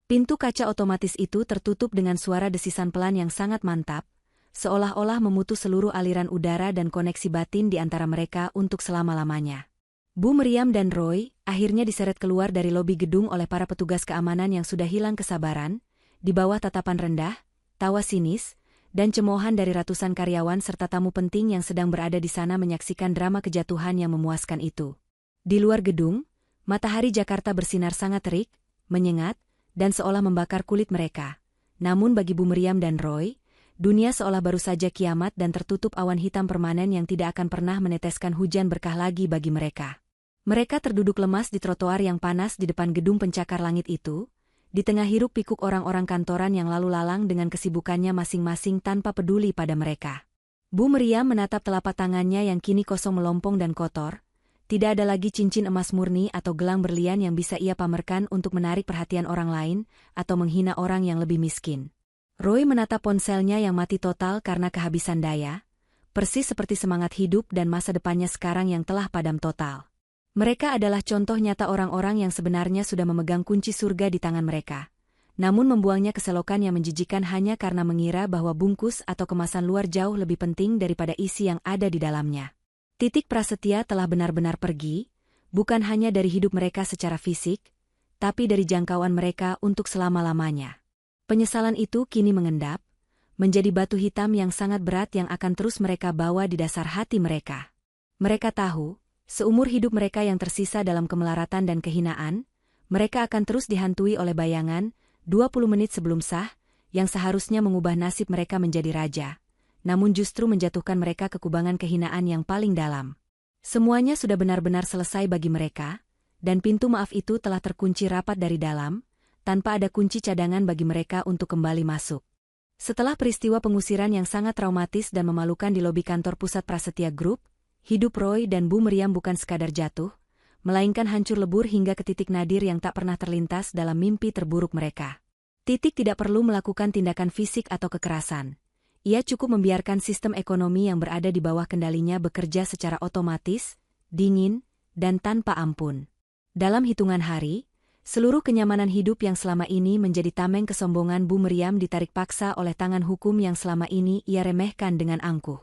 Pintu kaca otomatis itu tertutup dengan suara desisan pelan yang sangat mantap, seolah-olah memutus seluruh aliran udara dan koneksi batin di antara mereka untuk selama-lamanya. Bu Meriam dan Roy akhirnya diseret keluar dari lobi gedung oleh para petugas keamanan yang sudah hilang kesabaran, di bawah tatapan rendah, tawa sinis, dan cemoohan dari ratusan karyawan serta tamu penting yang sedang berada di sana menyaksikan drama kejatuhan yang memuaskan itu. Di luar gedung, matahari Jakarta bersinar sangat terik, menyengat, dan seolah membakar kulit mereka. Namun bagi Bu Meriam dan Roy, dunia seolah baru saja kiamat dan tertutup awan hitam permanen yang tidak akan pernah meneteskan hujan berkah lagi bagi mereka. Mereka terduduk lemas di trotoar yang panas di depan gedung pencakar langit itu, di tengah hiruk-pikuk orang-orang kantoran yang lalu lalang dengan kesibukannya masing-masing tanpa peduli pada mereka. Bu Meriam menatap telapak tangannya yang kini kosong melompong dan kotor, tidak ada lagi cincin emas murni atau gelang berlian yang bisa ia pamerkan untuk menarik perhatian orang lain atau menghina orang yang lebih miskin. Roy menatap ponselnya yang mati total karena kehabisan daya, persis seperti semangat hidup dan masa depannya sekarang yang telah padam total. Mereka adalah contoh nyata orang-orang yang sebenarnya sudah memegang kunci surga di tangan mereka, namun membuangnya ke selokan yang menjijikan hanya karena mengira bahwa bungkus atau kemasan luar jauh lebih penting daripada isi yang ada di dalamnya. Titik Prasetya telah benar-benar pergi, bukan hanya dari hidup mereka secara fisik, tapi dari jangkauan mereka untuk selama-lamanya. Penyesalan itu kini mengendap, menjadi batu hitam yang sangat berat yang akan terus mereka bawa di dasar hati mereka. Mereka tahu, seumur hidup mereka yang tersisa dalam kemelaratan dan kehinaan, mereka akan terus dihantui oleh bayangan, 20 menit sebelum sah, yang seharusnya mengubah nasib mereka menjadi raja, namun justru menjatuhkan mereka ke kubangan kehinaan yang paling dalam. Semuanya sudah benar-benar selesai bagi mereka, dan pintu maaf itu telah terkunci rapat dari dalam, tanpa ada kunci cadangan bagi mereka untuk kembali masuk. Setelah peristiwa pengusiran yang sangat traumatis dan memalukan di lobi kantor pusat Prasetya Group, hidup Roy dan Bu Meriam bukan sekadar jatuh, melainkan hancur lebur hingga ke titik nadir yang tak pernah terlintas dalam mimpi terburuk mereka. Titik tidak perlu melakukan tindakan fisik atau kekerasan. Ia cukup membiarkan sistem ekonomi yang berada di bawah kendalinya bekerja secara otomatis, dingin, dan tanpa ampun. Dalam hitungan hari, seluruh kenyamanan hidup yang selama ini menjadi tameng kesombongan Bu Meriam ditarik paksa oleh tangan hukum yang selama ini ia remehkan dengan angkuh.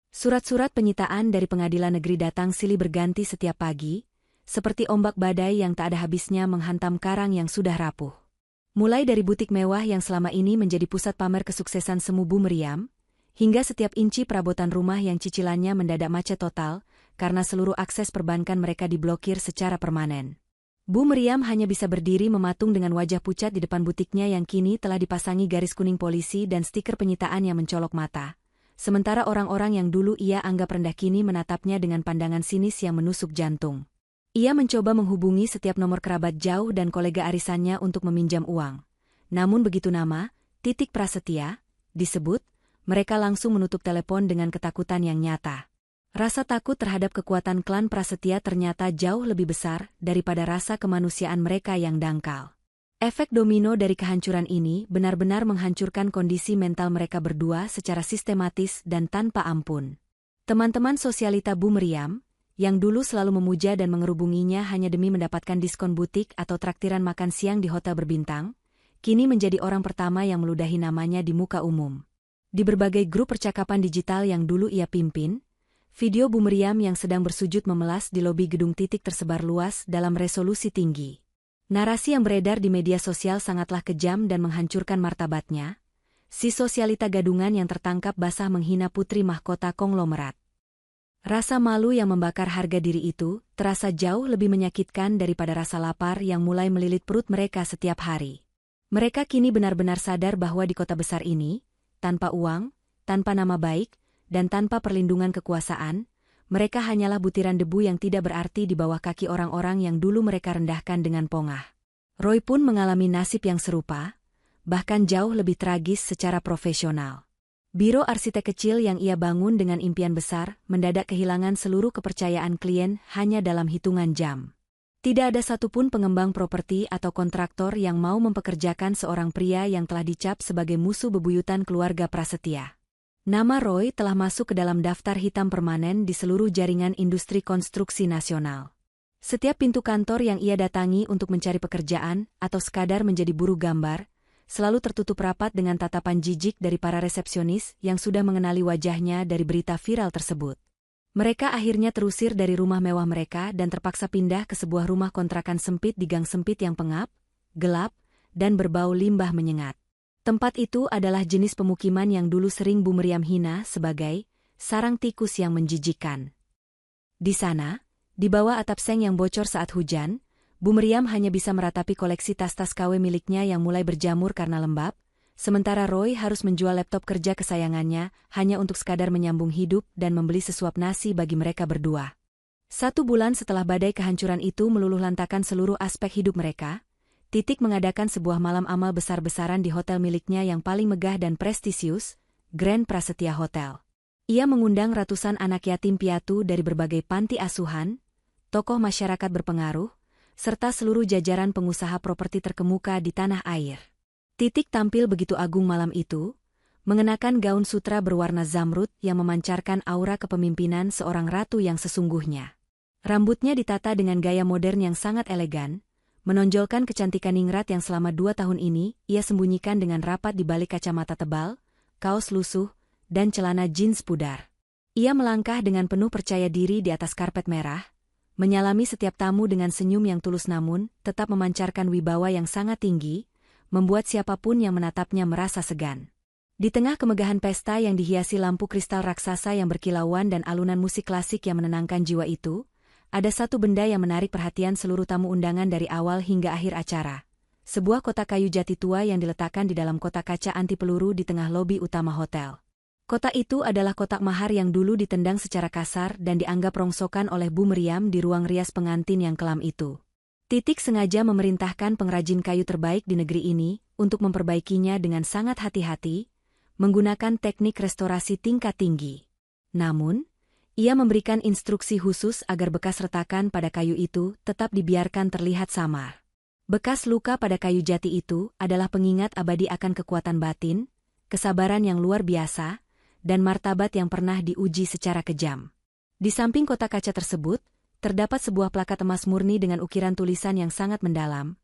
Surat-surat penyitaan dari pengadilan negeri datang silih berganti setiap pagi, seperti ombak badai yang tak ada habisnya menghantam karang yang sudah rapuh. Mulai dari butik mewah yang selama ini menjadi pusat pamer kesuksesan semu Bu Meriam, hingga setiap inci perabotan rumah yang cicilannya mendadak macet total, karena seluruh akses perbankan mereka diblokir secara permanen. Bu Meriam hanya bisa berdiri mematung dengan wajah pucat di depan butiknya yang kini telah dipasangi garis kuning polisi dan stiker penyitaan yang mencolok mata. Sementara orang-orang yang dulu ia anggap rendah kini menatapnya dengan pandangan sinis yang menusuk jantung. Ia mencoba menghubungi setiap nomor kerabat jauh dan kolega arisannya untuk meminjam uang. Namun begitu nama, Titik Prasetya, disebut, mereka langsung menutup telepon dengan ketakutan yang nyata. Rasa takut terhadap kekuatan klan Prasetya ternyata jauh lebih besar daripada rasa kemanusiaan mereka yang dangkal. Efek domino dari kehancuran ini benar-benar menghancurkan kondisi mental mereka berdua secara sistematis dan tanpa ampun. Teman-teman sosialita Bu Meriam, yang dulu selalu memuja dan mengerubunginya hanya demi mendapatkan diskon butik atau traktiran makan siang di hotel berbintang, kini menjadi orang pertama yang meludahi namanya di muka umum. Di berbagai grup percakapan digital yang dulu ia pimpin, video Bu Meriam yang sedang bersujud memelas di lobi gedung Titik tersebar luas dalam resolusi tinggi. Narasi yang beredar di media sosial sangatlah kejam dan menghancurkan martabatnya. Si sosialita gadungan yang tertangkap basah menghina putri mahkota konglomerat. Rasa malu yang membakar harga diri itu terasa jauh lebih menyakitkan daripada rasa lapar yang mulai melilit perut mereka setiap hari. Mereka kini benar-benar sadar bahwa di kota besar ini, tanpa uang, tanpa nama baik, dan tanpa perlindungan kekuasaan, mereka hanyalah butiran debu yang tidak berarti di bawah kaki orang-orang yang dulu mereka rendahkan dengan pongah. Roy pun mengalami nasib yang serupa, bahkan jauh lebih tragis secara profesional. Biro arsitek kecil yang ia bangun dengan impian besar mendadak kehilangan seluruh kepercayaan klien hanya dalam hitungan jam. Tidak ada satupun pengembang properti atau kontraktor yang mau mempekerjakan seorang pria yang telah dicap sebagai musuh bebuyutan keluarga prasetya. Nama Roy telah masuk ke dalam daftar hitam permanen di seluruh jaringan industri konstruksi nasional. Setiap pintu kantor yang ia datangi untuk mencari pekerjaan atau sekadar menjadi buruh gambar, selalu tertutup rapat dengan tatapan jijik dari para resepsionis yang sudah mengenali wajahnya dari berita viral tersebut. Mereka akhirnya terusir dari rumah mewah mereka dan terpaksa pindah ke sebuah rumah kontrakan sempit di gang sempit yang pengap, gelap, dan berbau limbah menyengat. Tempat itu adalah jenis pemukiman yang dulu sering Bu Meriam hina sebagai sarang tikus yang menjijikkan. Di sana, di bawah atap seng yang bocor saat hujan, Bu Meriam hanya bisa meratapi koleksi tas-tas KW miliknya yang mulai berjamur karena lembab, sementara Roy harus menjual laptop kerja kesayangannya hanya untuk sekadar menyambung hidup dan membeli sesuap nasi bagi mereka berdua. 1 bulan setelah badai kehancuran itu meluluhlantakkan seluruh aspek hidup mereka, Titik mengadakan sebuah malam amal besar-besaran di hotel miliknya yang paling megah dan prestisius, Grand Prasetya Hotel. Ia mengundang ratusan anak yatim piatu dari berbagai panti asuhan, tokoh masyarakat berpengaruh, serta seluruh jajaran pengusaha properti terkemuka di tanah air. Titik tampil begitu agung malam itu, mengenakan gaun sutra berwarna zamrud yang memancarkan aura kepemimpinan seorang ratu yang sesungguhnya. Rambutnya ditata dengan gaya modern yang sangat elegan, menonjolkan kecantikan ningrat yang selama 2 tahun ini ia sembunyikan dengan rapat di balik kacamata tebal, kaos lusuh, dan celana jeans pudar. Ia melangkah dengan penuh percaya diri di atas karpet merah, menyalami setiap tamu dengan senyum yang tulus namun tetap memancarkan wibawa yang sangat tinggi, membuat siapapun yang menatapnya merasa segan. Di tengah kemegahan pesta yang dihiasi lampu kristal raksasa yang berkilauan dan alunan musik klasik yang menenangkan jiwa itu, ada satu benda yang menarik perhatian seluruh tamu undangan dari awal hingga akhir acara. Sebuah kotak kayu jati tua yang diletakkan di dalam kotak kaca anti peluru di tengah lobi utama hotel. Kotak itu adalah kotak mahar yang dulu ditendang secara kasar dan dianggap rongsokan oleh Bu Meriam di ruang rias pengantin yang kelam itu. Titik sengaja memerintahkan pengrajin kayu terbaik di negeri ini untuk memperbaikinya dengan sangat hati-hati, menggunakan teknik restorasi tingkat tinggi. Namun, ia memberikan instruksi khusus agar bekas retakan pada kayu itu tetap dibiarkan terlihat samar. Bekas luka pada kayu jati itu adalah pengingat abadi akan kekuatan batin, kesabaran yang luar biasa, dan martabat yang pernah diuji secara kejam. Di samping kotak kaca tersebut, terdapat sebuah plakat emas murni dengan ukiran tulisan yang sangat mendalam.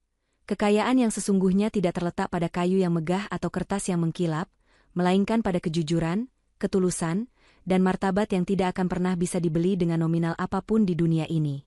Kekayaan yang sesungguhnya tidak terletak pada kayu yang megah atau kertas yang mengkilap, melainkan pada kejujuran, ketulusan, dan martabat yang tidak akan pernah bisa dibeli dengan nominal apapun di dunia ini.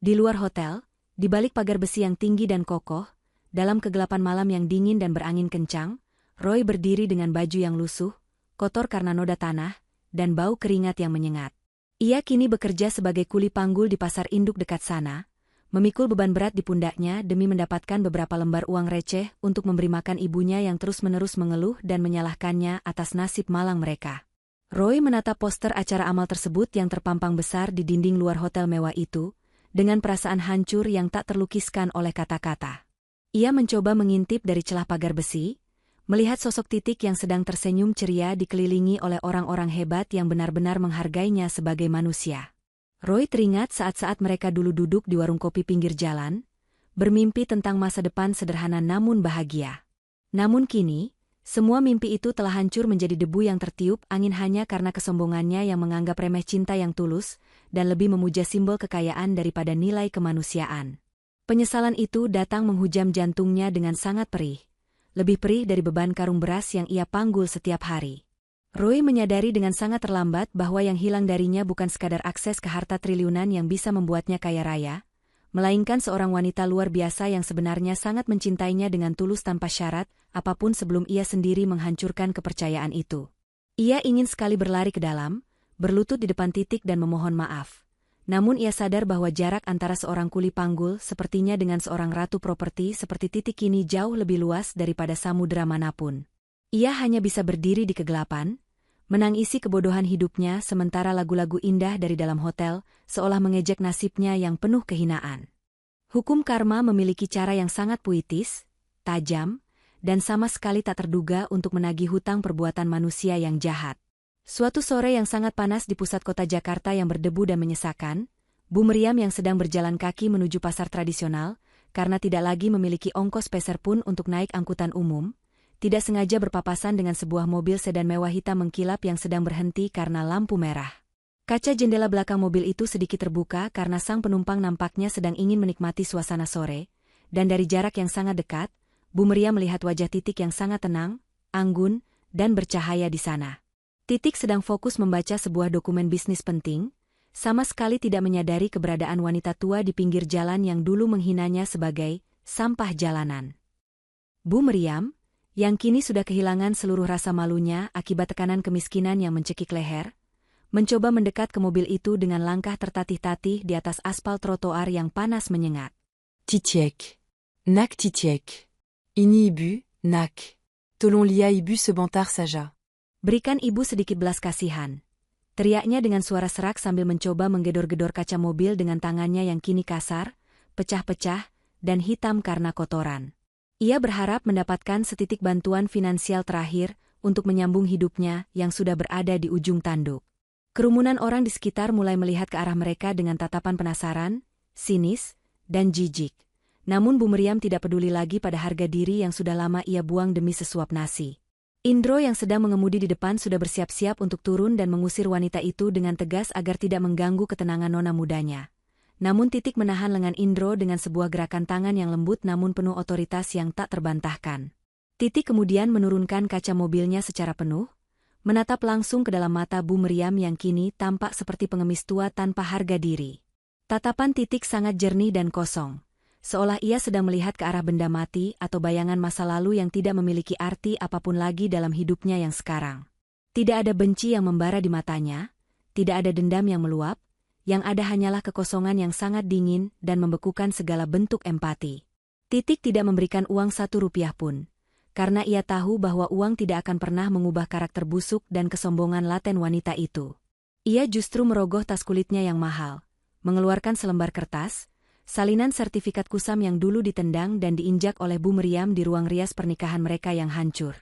Di luar hotel, di balik pagar besi yang tinggi dan kokoh, dalam kegelapan malam yang dingin dan berangin kencang, Roy berdiri dengan baju yang lusuh, kotor karena noda tanah, dan bau keringat yang menyengat. Ia kini bekerja sebagai kuli panggul di pasar induk dekat sana, memikul beban berat di pundaknya demi mendapatkan beberapa lembar uang receh untuk memberi makan ibunya yang terus-menerus mengeluh dan menyalahkannya atas nasib malang mereka. Roy menatap poster acara amal tersebut yang terpampang besar di dinding luar hotel mewah itu, dengan perasaan hancur yang tak terlukiskan oleh kata-kata. Ia mencoba mengintip dari celah pagar besi, melihat sosok Titik yang sedang tersenyum ceria dikelilingi oleh orang-orang hebat yang benar-benar menghargainya sebagai manusia. Roy teringat saat-saat mereka dulu duduk di warung kopi pinggir jalan, bermimpi tentang masa depan sederhana namun bahagia. Namun kini, semua mimpi itu telah hancur menjadi debu yang tertiup angin hanya karena kesombongannya yang menganggap remeh cinta yang tulus dan lebih memuja simbol kekayaan daripada nilai kemanusiaan. Penyesalan itu datang menghujam jantungnya dengan sangat perih. Lebih perih dari beban karung beras yang ia panggul setiap hari. Roy menyadari dengan sangat terlambat bahwa yang hilang darinya bukan sekadar akses ke harta triliunan yang bisa membuatnya kaya raya, melainkan seorang wanita luar biasa yang sebenarnya sangat mencintainya dengan tulus tanpa syarat, apapun sebelum ia sendiri menghancurkan kepercayaan itu. Ia ingin sekali berlari ke dalam, berlutut di depan Titik dan memohon maaf. Namun ia sadar bahwa jarak antara seorang kuli panggul sepertinya dengan seorang ratu properti seperti Titik kini jauh lebih luas daripada samudera manapun. Ia hanya bisa berdiri di kegelapan, menangisi kebodohan hidupnya sementara lagu-lagu indah dari dalam hotel seolah mengejek nasibnya yang penuh kehinaan. Hukum karma memiliki cara yang sangat puitis, tajam, dan sama sekali tak terduga untuk menagih hutang perbuatan manusia yang jahat. Suatu sore yang sangat panas di pusat kota Jakarta yang berdebu dan menyesakan, Bu Meriam yang sedang berjalan kaki menuju pasar tradisional, karena tidak lagi memiliki ongkos peser pun untuk naik angkutan umum, tidak sengaja berpapasan dengan sebuah mobil sedan mewah hitam mengkilap yang sedang berhenti karena lampu merah. Kaca jendela belakang mobil itu sedikit terbuka karena sang penumpang nampaknya sedang ingin menikmati suasana sore, dan dari jarak yang sangat dekat, Bu Meriam melihat wajah Titik yang sangat tenang, anggun, dan bercahaya di sana. Titik sedang fokus membaca sebuah dokumen bisnis penting, sama sekali tidak menyadari keberadaan wanita tua di pinggir jalan yang dulu menghinanya sebagai sampah jalanan. Bu Meriam, yang kini sudah kehilangan seluruh rasa malunya akibat tekanan kemiskinan yang mencekik leher, mencoba mendekat ke mobil itu dengan langkah tertatih-tatih di atas aspal trotoar yang panas menyengat. Titiek. Nak Titiek. Ini ibu, nak. Tolong lia ibu sebentar saja. Berikan ibu sedikit belas kasihan. Teriaknya dengan suara serak sambil mencoba menggedor-gedor kaca mobil dengan tangannya yang kini kasar, pecah-pecah, dan hitam karena kotoran. Ia berharap mendapatkan setitik bantuan finansial terakhir untuk menyambung hidupnya yang sudah berada di ujung tanduk. Kerumunan orang di sekitar mulai melihat ke arah mereka dengan tatapan penasaran, sinis, dan jijik. Namun Bu Meriam tidak peduli lagi pada harga diri yang sudah lama ia buang demi sesuap nasi. Indro yang sedang mengemudi di depan sudah bersiap-siap untuk turun dan mengusir wanita itu dengan tegas agar tidak mengganggu ketenangan nona mudanya. Namun Titik menahan lengan Indro dengan sebuah gerakan tangan yang lembut namun penuh otoritas yang tak terbantahkan. Titik kemudian menurunkan kaca mobilnya secara penuh, menatap langsung ke dalam mata Bu Meriam yang kini tampak seperti pengemis tua tanpa harga diri. Tatapan Titik sangat jernih dan kosong, seolah ia sedang melihat ke arah benda mati atau bayangan masa lalu yang tidak memiliki arti apapun lagi dalam hidupnya yang sekarang. Tidak ada benci yang membara di matanya, tidak ada dendam yang meluap, yang ada hanyalah kekosongan yang sangat dingin dan membekukan segala bentuk empati. Titik tidak memberikan uang 1 rupiah pun, karena ia tahu bahwa uang tidak akan pernah mengubah karakter busuk dan kesombongan laten wanita itu. Ia justru merogoh tas kulitnya yang mahal, mengeluarkan selembar kertas, salinan sertifikat kusam yang dulu ditendang dan diinjak oleh Bu Meriam di ruang rias pernikahan mereka yang hancur.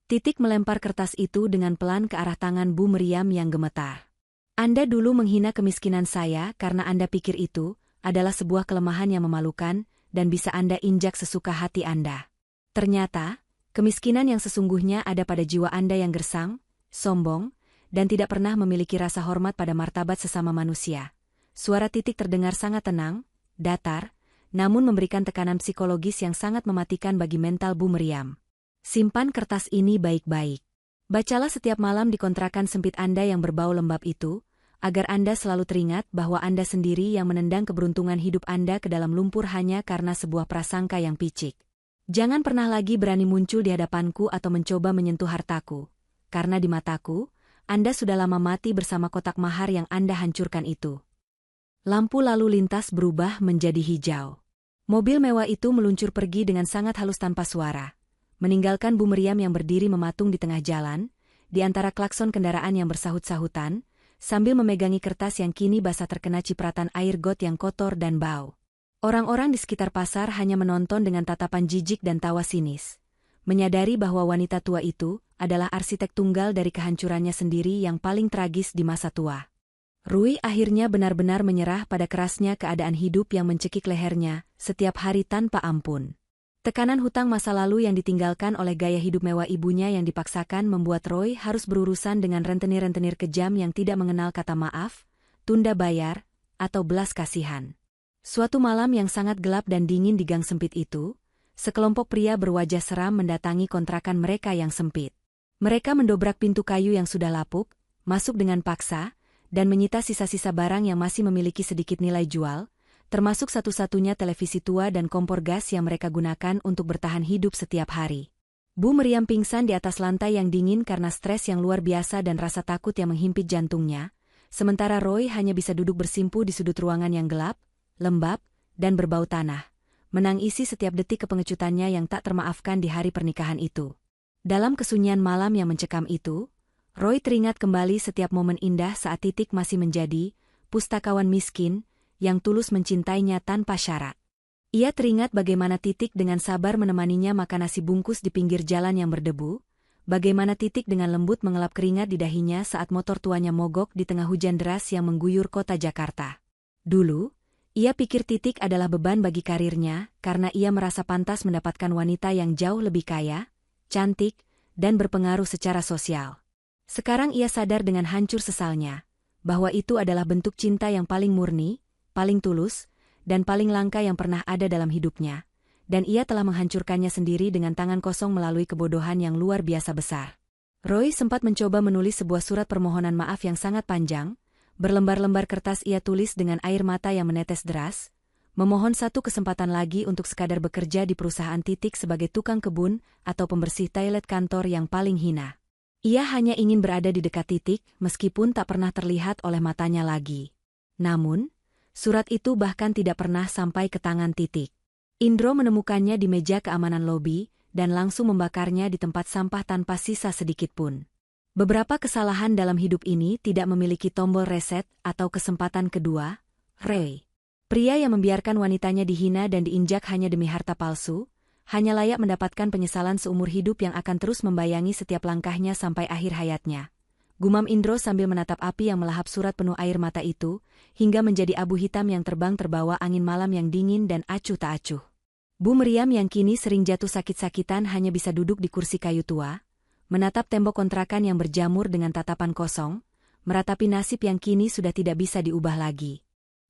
Titik melempar kertas itu dengan pelan ke arah tangan Bu Meriam yang gemetar. Anda dulu menghina kemiskinan saya karena Anda pikir itu adalah sebuah kelemahan yang memalukan dan bisa Anda injak sesuka hati Anda. Ternyata, kemiskinan yang sesungguhnya ada pada jiwa Anda yang gersang, sombong, dan tidak pernah memiliki rasa hormat pada martabat sesama manusia. Suara Titik terdengar sangat tenang, datar, namun memberikan tekanan psikologis yang sangat mematikan bagi mental Bu Meriam. Simpan kertas ini baik-baik. Bacalah setiap malam di kontrakan sempit Anda yang berbau lembab itu, agar Anda selalu teringat bahwa Anda sendiri yang menendang keberuntungan hidup Anda ke dalam lumpur hanya karena sebuah prasangka yang picik. Jangan pernah lagi berani muncul di hadapanku atau mencoba menyentuh hartaku, karena di mataku, Anda sudah lama mati bersama kotak mahar yang Anda hancurkan itu. Lampu lalu lintas berubah menjadi hijau. Mobil mewah itu meluncur pergi dengan sangat halus tanpa suara, meninggalkan Bu Meriam yang berdiri mematung di tengah jalan, di antara klakson kendaraan yang bersahut-sahutan, sambil memegangi kertas yang kini basah terkena cipratan air got yang kotor dan bau. Orang-orang di sekitar pasar hanya menonton dengan tatapan jijik dan tawa sinis, menyadari bahwa wanita tua itu adalah arsitek tunggal dari kehancurannya sendiri yang paling tragis di masa tua. Rui akhirnya benar-benar menyerah pada kerasnya keadaan hidup yang mencekik lehernya setiap hari tanpa ampun. Tekanan hutang masa lalu yang ditinggalkan oleh gaya hidup mewah ibunya yang dipaksakan membuat Roy harus berurusan dengan rentenir-rentenir kejam yang tidak mengenal kata maaf, tunda bayar, atau belas kasihan. Suatu malam yang sangat gelap dan dingin di gang sempit itu, sekelompok pria berwajah seram mendatangi kontrakan mereka yang sempit. Mereka mendobrak pintu kayu yang sudah lapuk, masuk dengan paksa, dan menyita sisa-sisa barang yang masih memiliki sedikit nilai jual, termasuk satu-satunya televisi tua dan kompor gas yang mereka gunakan untuk bertahan hidup setiap hari. Bu Meriam pingsan di atas lantai yang dingin karena stres yang luar biasa dan rasa takut yang menghimpit jantungnya, sementara Roy hanya bisa duduk bersimpu di sudut ruangan yang gelap, lembab, dan berbau tanah, menangisi setiap detik kepengecutannya yang tak termaafkan di hari pernikahan itu. Dalam kesunyian malam yang mencekam itu, Roy teringat kembali setiap momen indah saat Titik masih menjadi pustakawan miskin, yang tulus mencintainya tanpa syarat. Ia teringat bagaimana Titik dengan sabar menemaninya makan nasi bungkus di pinggir jalan yang berdebu, bagaimana Titik dengan lembut mengelap keringat di dahinya saat motor tuanya mogok di tengah hujan deras yang mengguyur kota Jakarta. Dulu, ia pikir Titik adalah beban bagi karirnya karena ia merasa pantas mendapatkan wanita yang jauh lebih kaya, cantik, dan berpengaruh secara sosial. Sekarang ia sadar dengan hancur sesalnya, bahwa itu adalah bentuk cinta yang paling murni, paling tulus, dan paling langka yang pernah ada dalam hidupnya, dan ia telah menghancurkannya sendiri dengan tangan kosong melalui kebodohan yang luar biasa besar. Roy sempat mencoba menulis sebuah surat permohonan maaf yang sangat panjang, berlembar-lembar kertas ia tulis dengan air mata yang menetes deras, memohon satu kesempatan lagi untuk sekadar bekerja di perusahaan Titik sebagai tukang kebun atau pembersih toilet kantor yang paling hina. Ia hanya ingin berada di dekat Titik meskipun tak pernah terlihat oleh matanya lagi. Namun, surat itu bahkan tidak pernah sampai ke tangan Titik. Indro menemukannya di meja keamanan lobi dan langsung membakarnya di tempat sampah tanpa sisa sedikitpun. Beberapa kesalahan dalam hidup ini tidak memiliki tombol reset atau kesempatan kedua. Ray, pria yang membiarkan wanitanya dihina dan diinjak hanya demi harta palsu, hanya layak mendapatkan penyesalan seumur hidup yang akan terus membayangi setiap langkahnya sampai akhir hayatnya. Gumam Indro sambil menatap api yang melahap surat penuh air mata itu, hingga menjadi abu hitam yang terbang terbawa angin malam yang dingin dan acuh tak acuh. Bu Meriam yang kini sering jatuh sakit-sakitan hanya bisa duduk di kursi kayu tua, menatap tembok kontrakan yang berjamur dengan tatapan kosong, meratapi nasib yang kini sudah tidak bisa diubah lagi.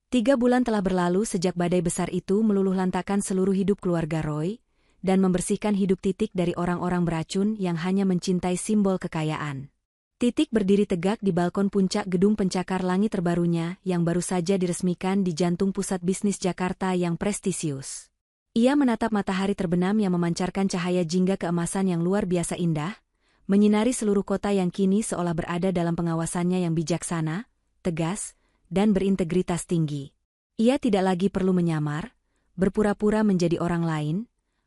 3 bulan telah berlalu sejak badai besar itu meluluh lantakan seluruh hidup keluarga Roy, dan membersihkan hidup Titik dari orang-orang beracun yang hanya mencintai simbol kekayaan. Titik berdiri tegak di balkon puncak gedung pencakar langit terbarunya yang baru saja diresmikan di jantung pusat bisnis Jakarta yang prestisius. Ia menatap matahari terbenam yang memancarkan cahaya jingga keemasan yang luar biasa indah, menyinari seluruh kota yang kini seolah berada dalam pengawasannya yang bijaksana, tegas, dan berintegritas tinggi. Ia tidak lagi perlu menyamar, berpura-pura menjadi orang lain,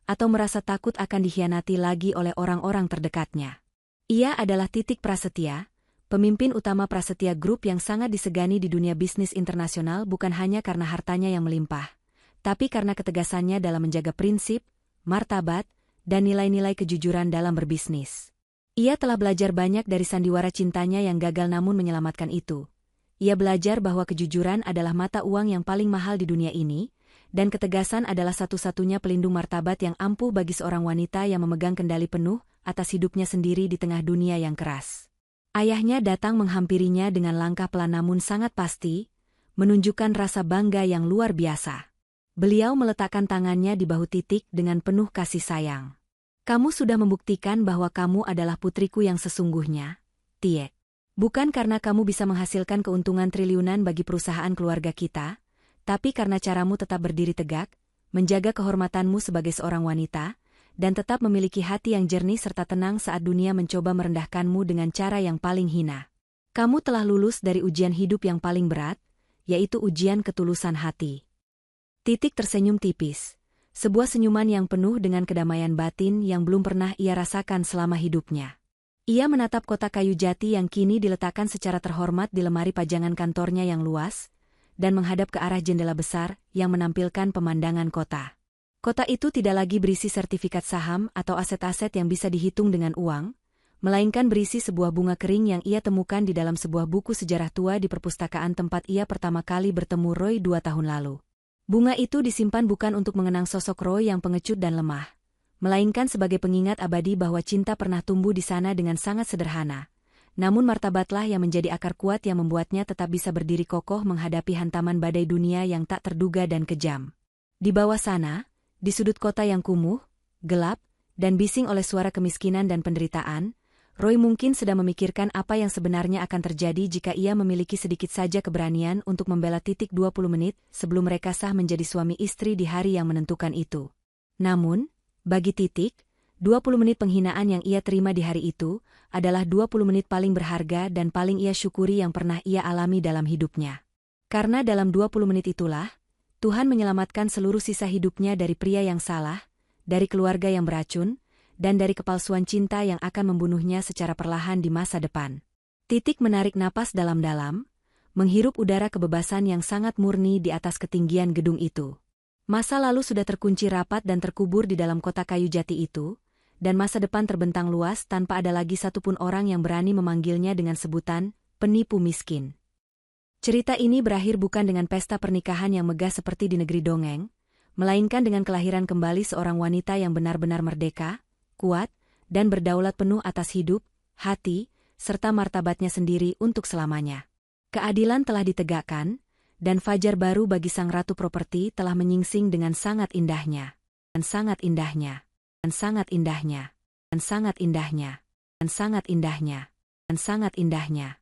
atau merasa takut akan dikhianati lagi oleh orang-orang terdekatnya. Ia adalah Titik Prasetya, pemimpin utama Prasetya Group yang sangat disegani di dunia bisnis internasional bukan hanya karena hartanya yang melimpah, tapi karena ketegasannya dalam menjaga prinsip, martabat, dan nilai-nilai kejujuran dalam berbisnis. Ia telah belajar banyak dari sandiwara cintanya yang gagal namun menyelamatkan itu. Ia belajar bahwa kejujuran adalah mata uang yang paling mahal di dunia ini, dan ketegasan adalah satu-satunya pelindung martabat yang ampuh bagi seorang wanita yang memegang kendali penuh atas hidupnya sendiri di tengah dunia yang keras. Ayahnya datang menghampirinya dengan langkah pelan namun sangat pasti, menunjukkan rasa bangga yang luar biasa. Beliau meletakkan tangannya di bahu Titik dengan penuh kasih sayang. Kamu sudah membuktikan bahwa kamu adalah putriku yang sesungguhnya, Tiek. Bukan karena kamu bisa menghasilkan keuntungan triliunan bagi perusahaan keluarga kita, tapi karena caramu tetap berdiri tegak, menjaga kehormatanmu sebagai seorang wanita, dan tetap memiliki hati yang jernih serta tenang saat dunia mencoba merendahkanmu dengan cara yang paling hina. Kamu telah lulus dari ujian hidup yang paling berat, yaitu ujian ketulusan hati. Titik tersenyum tipis, sebuah senyuman yang penuh dengan kedamaian batin yang belum pernah ia rasakan selama hidupnya. Ia menatap kotak kayu jati yang kini diletakkan secara terhormat di lemari pajangan kantornya yang luas, dan menghadap ke arah jendela besar yang menampilkan pemandangan kota. Kota itu tidak lagi berisi sertifikat saham atau aset-aset yang bisa dihitung dengan uang, melainkan berisi sebuah bunga kering yang ia temukan di dalam sebuah buku sejarah tua di perpustakaan tempat ia pertama kali bertemu Roy 2 tahun lalu. Bunga itu disimpan bukan untuk mengenang sosok Roy yang pengecut dan lemah, melainkan sebagai pengingat abadi bahwa cinta pernah tumbuh di sana dengan sangat sederhana. Namun martabatlah yang menjadi akar kuat yang membuatnya tetap bisa berdiri kokoh menghadapi hantaman badai dunia yang tak terduga dan kejam. Di bawah sana, di sudut kota yang kumuh, gelap, dan bising oleh suara kemiskinan dan penderitaan, Roy mungkin sedang memikirkan apa yang sebenarnya akan terjadi jika ia memiliki sedikit saja keberanian untuk membela 20 menit sebelum mereka sah menjadi suami istri di hari yang menentukan itu. Namun, bagi 20 menit penghinaan yang ia terima di hari itu adalah 20 menit paling berharga dan paling ia syukuri yang pernah ia alami dalam hidupnya. Karena dalam 20 menit itulah, Tuhan menyelamatkan seluruh sisa hidupnya dari pria yang salah, dari keluarga yang beracun, dan dari kepalsuan cinta yang akan membunuhnya secara perlahan di masa depan. Menarik napas dalam-dalam, menghirup udara kebebasan yang sangat murni di atas ketinggian gedung itu. Masa lalu sudah terkunci rapat dan terkubur di dalam kota kayu jati itu, dan masa depan terbentang luas tanpa ada lagi satupun orang yang berani memanggilnya dengan sebutan penipu miskin. Cerita ini berakhir bukan dengan pesta pernikahan yang megah seperti di negeri dongeng, melainkan dengan kelahiran kembali seorang wanita yang benar-benar merdeka, kuat, dan berdaulat penuh atas hidup, hati, serta martabatnya sendiri untuk selamanya. Keadilan telah ditegakkan, dan fajar baru bagi sang ratu properti telah menyingsing dengan sangat indahnya. Dan sangat indahnya. Dan sangat indahnya. Dan sangat indahnya. Dan sangat indahnya. Dan sangat indahnya.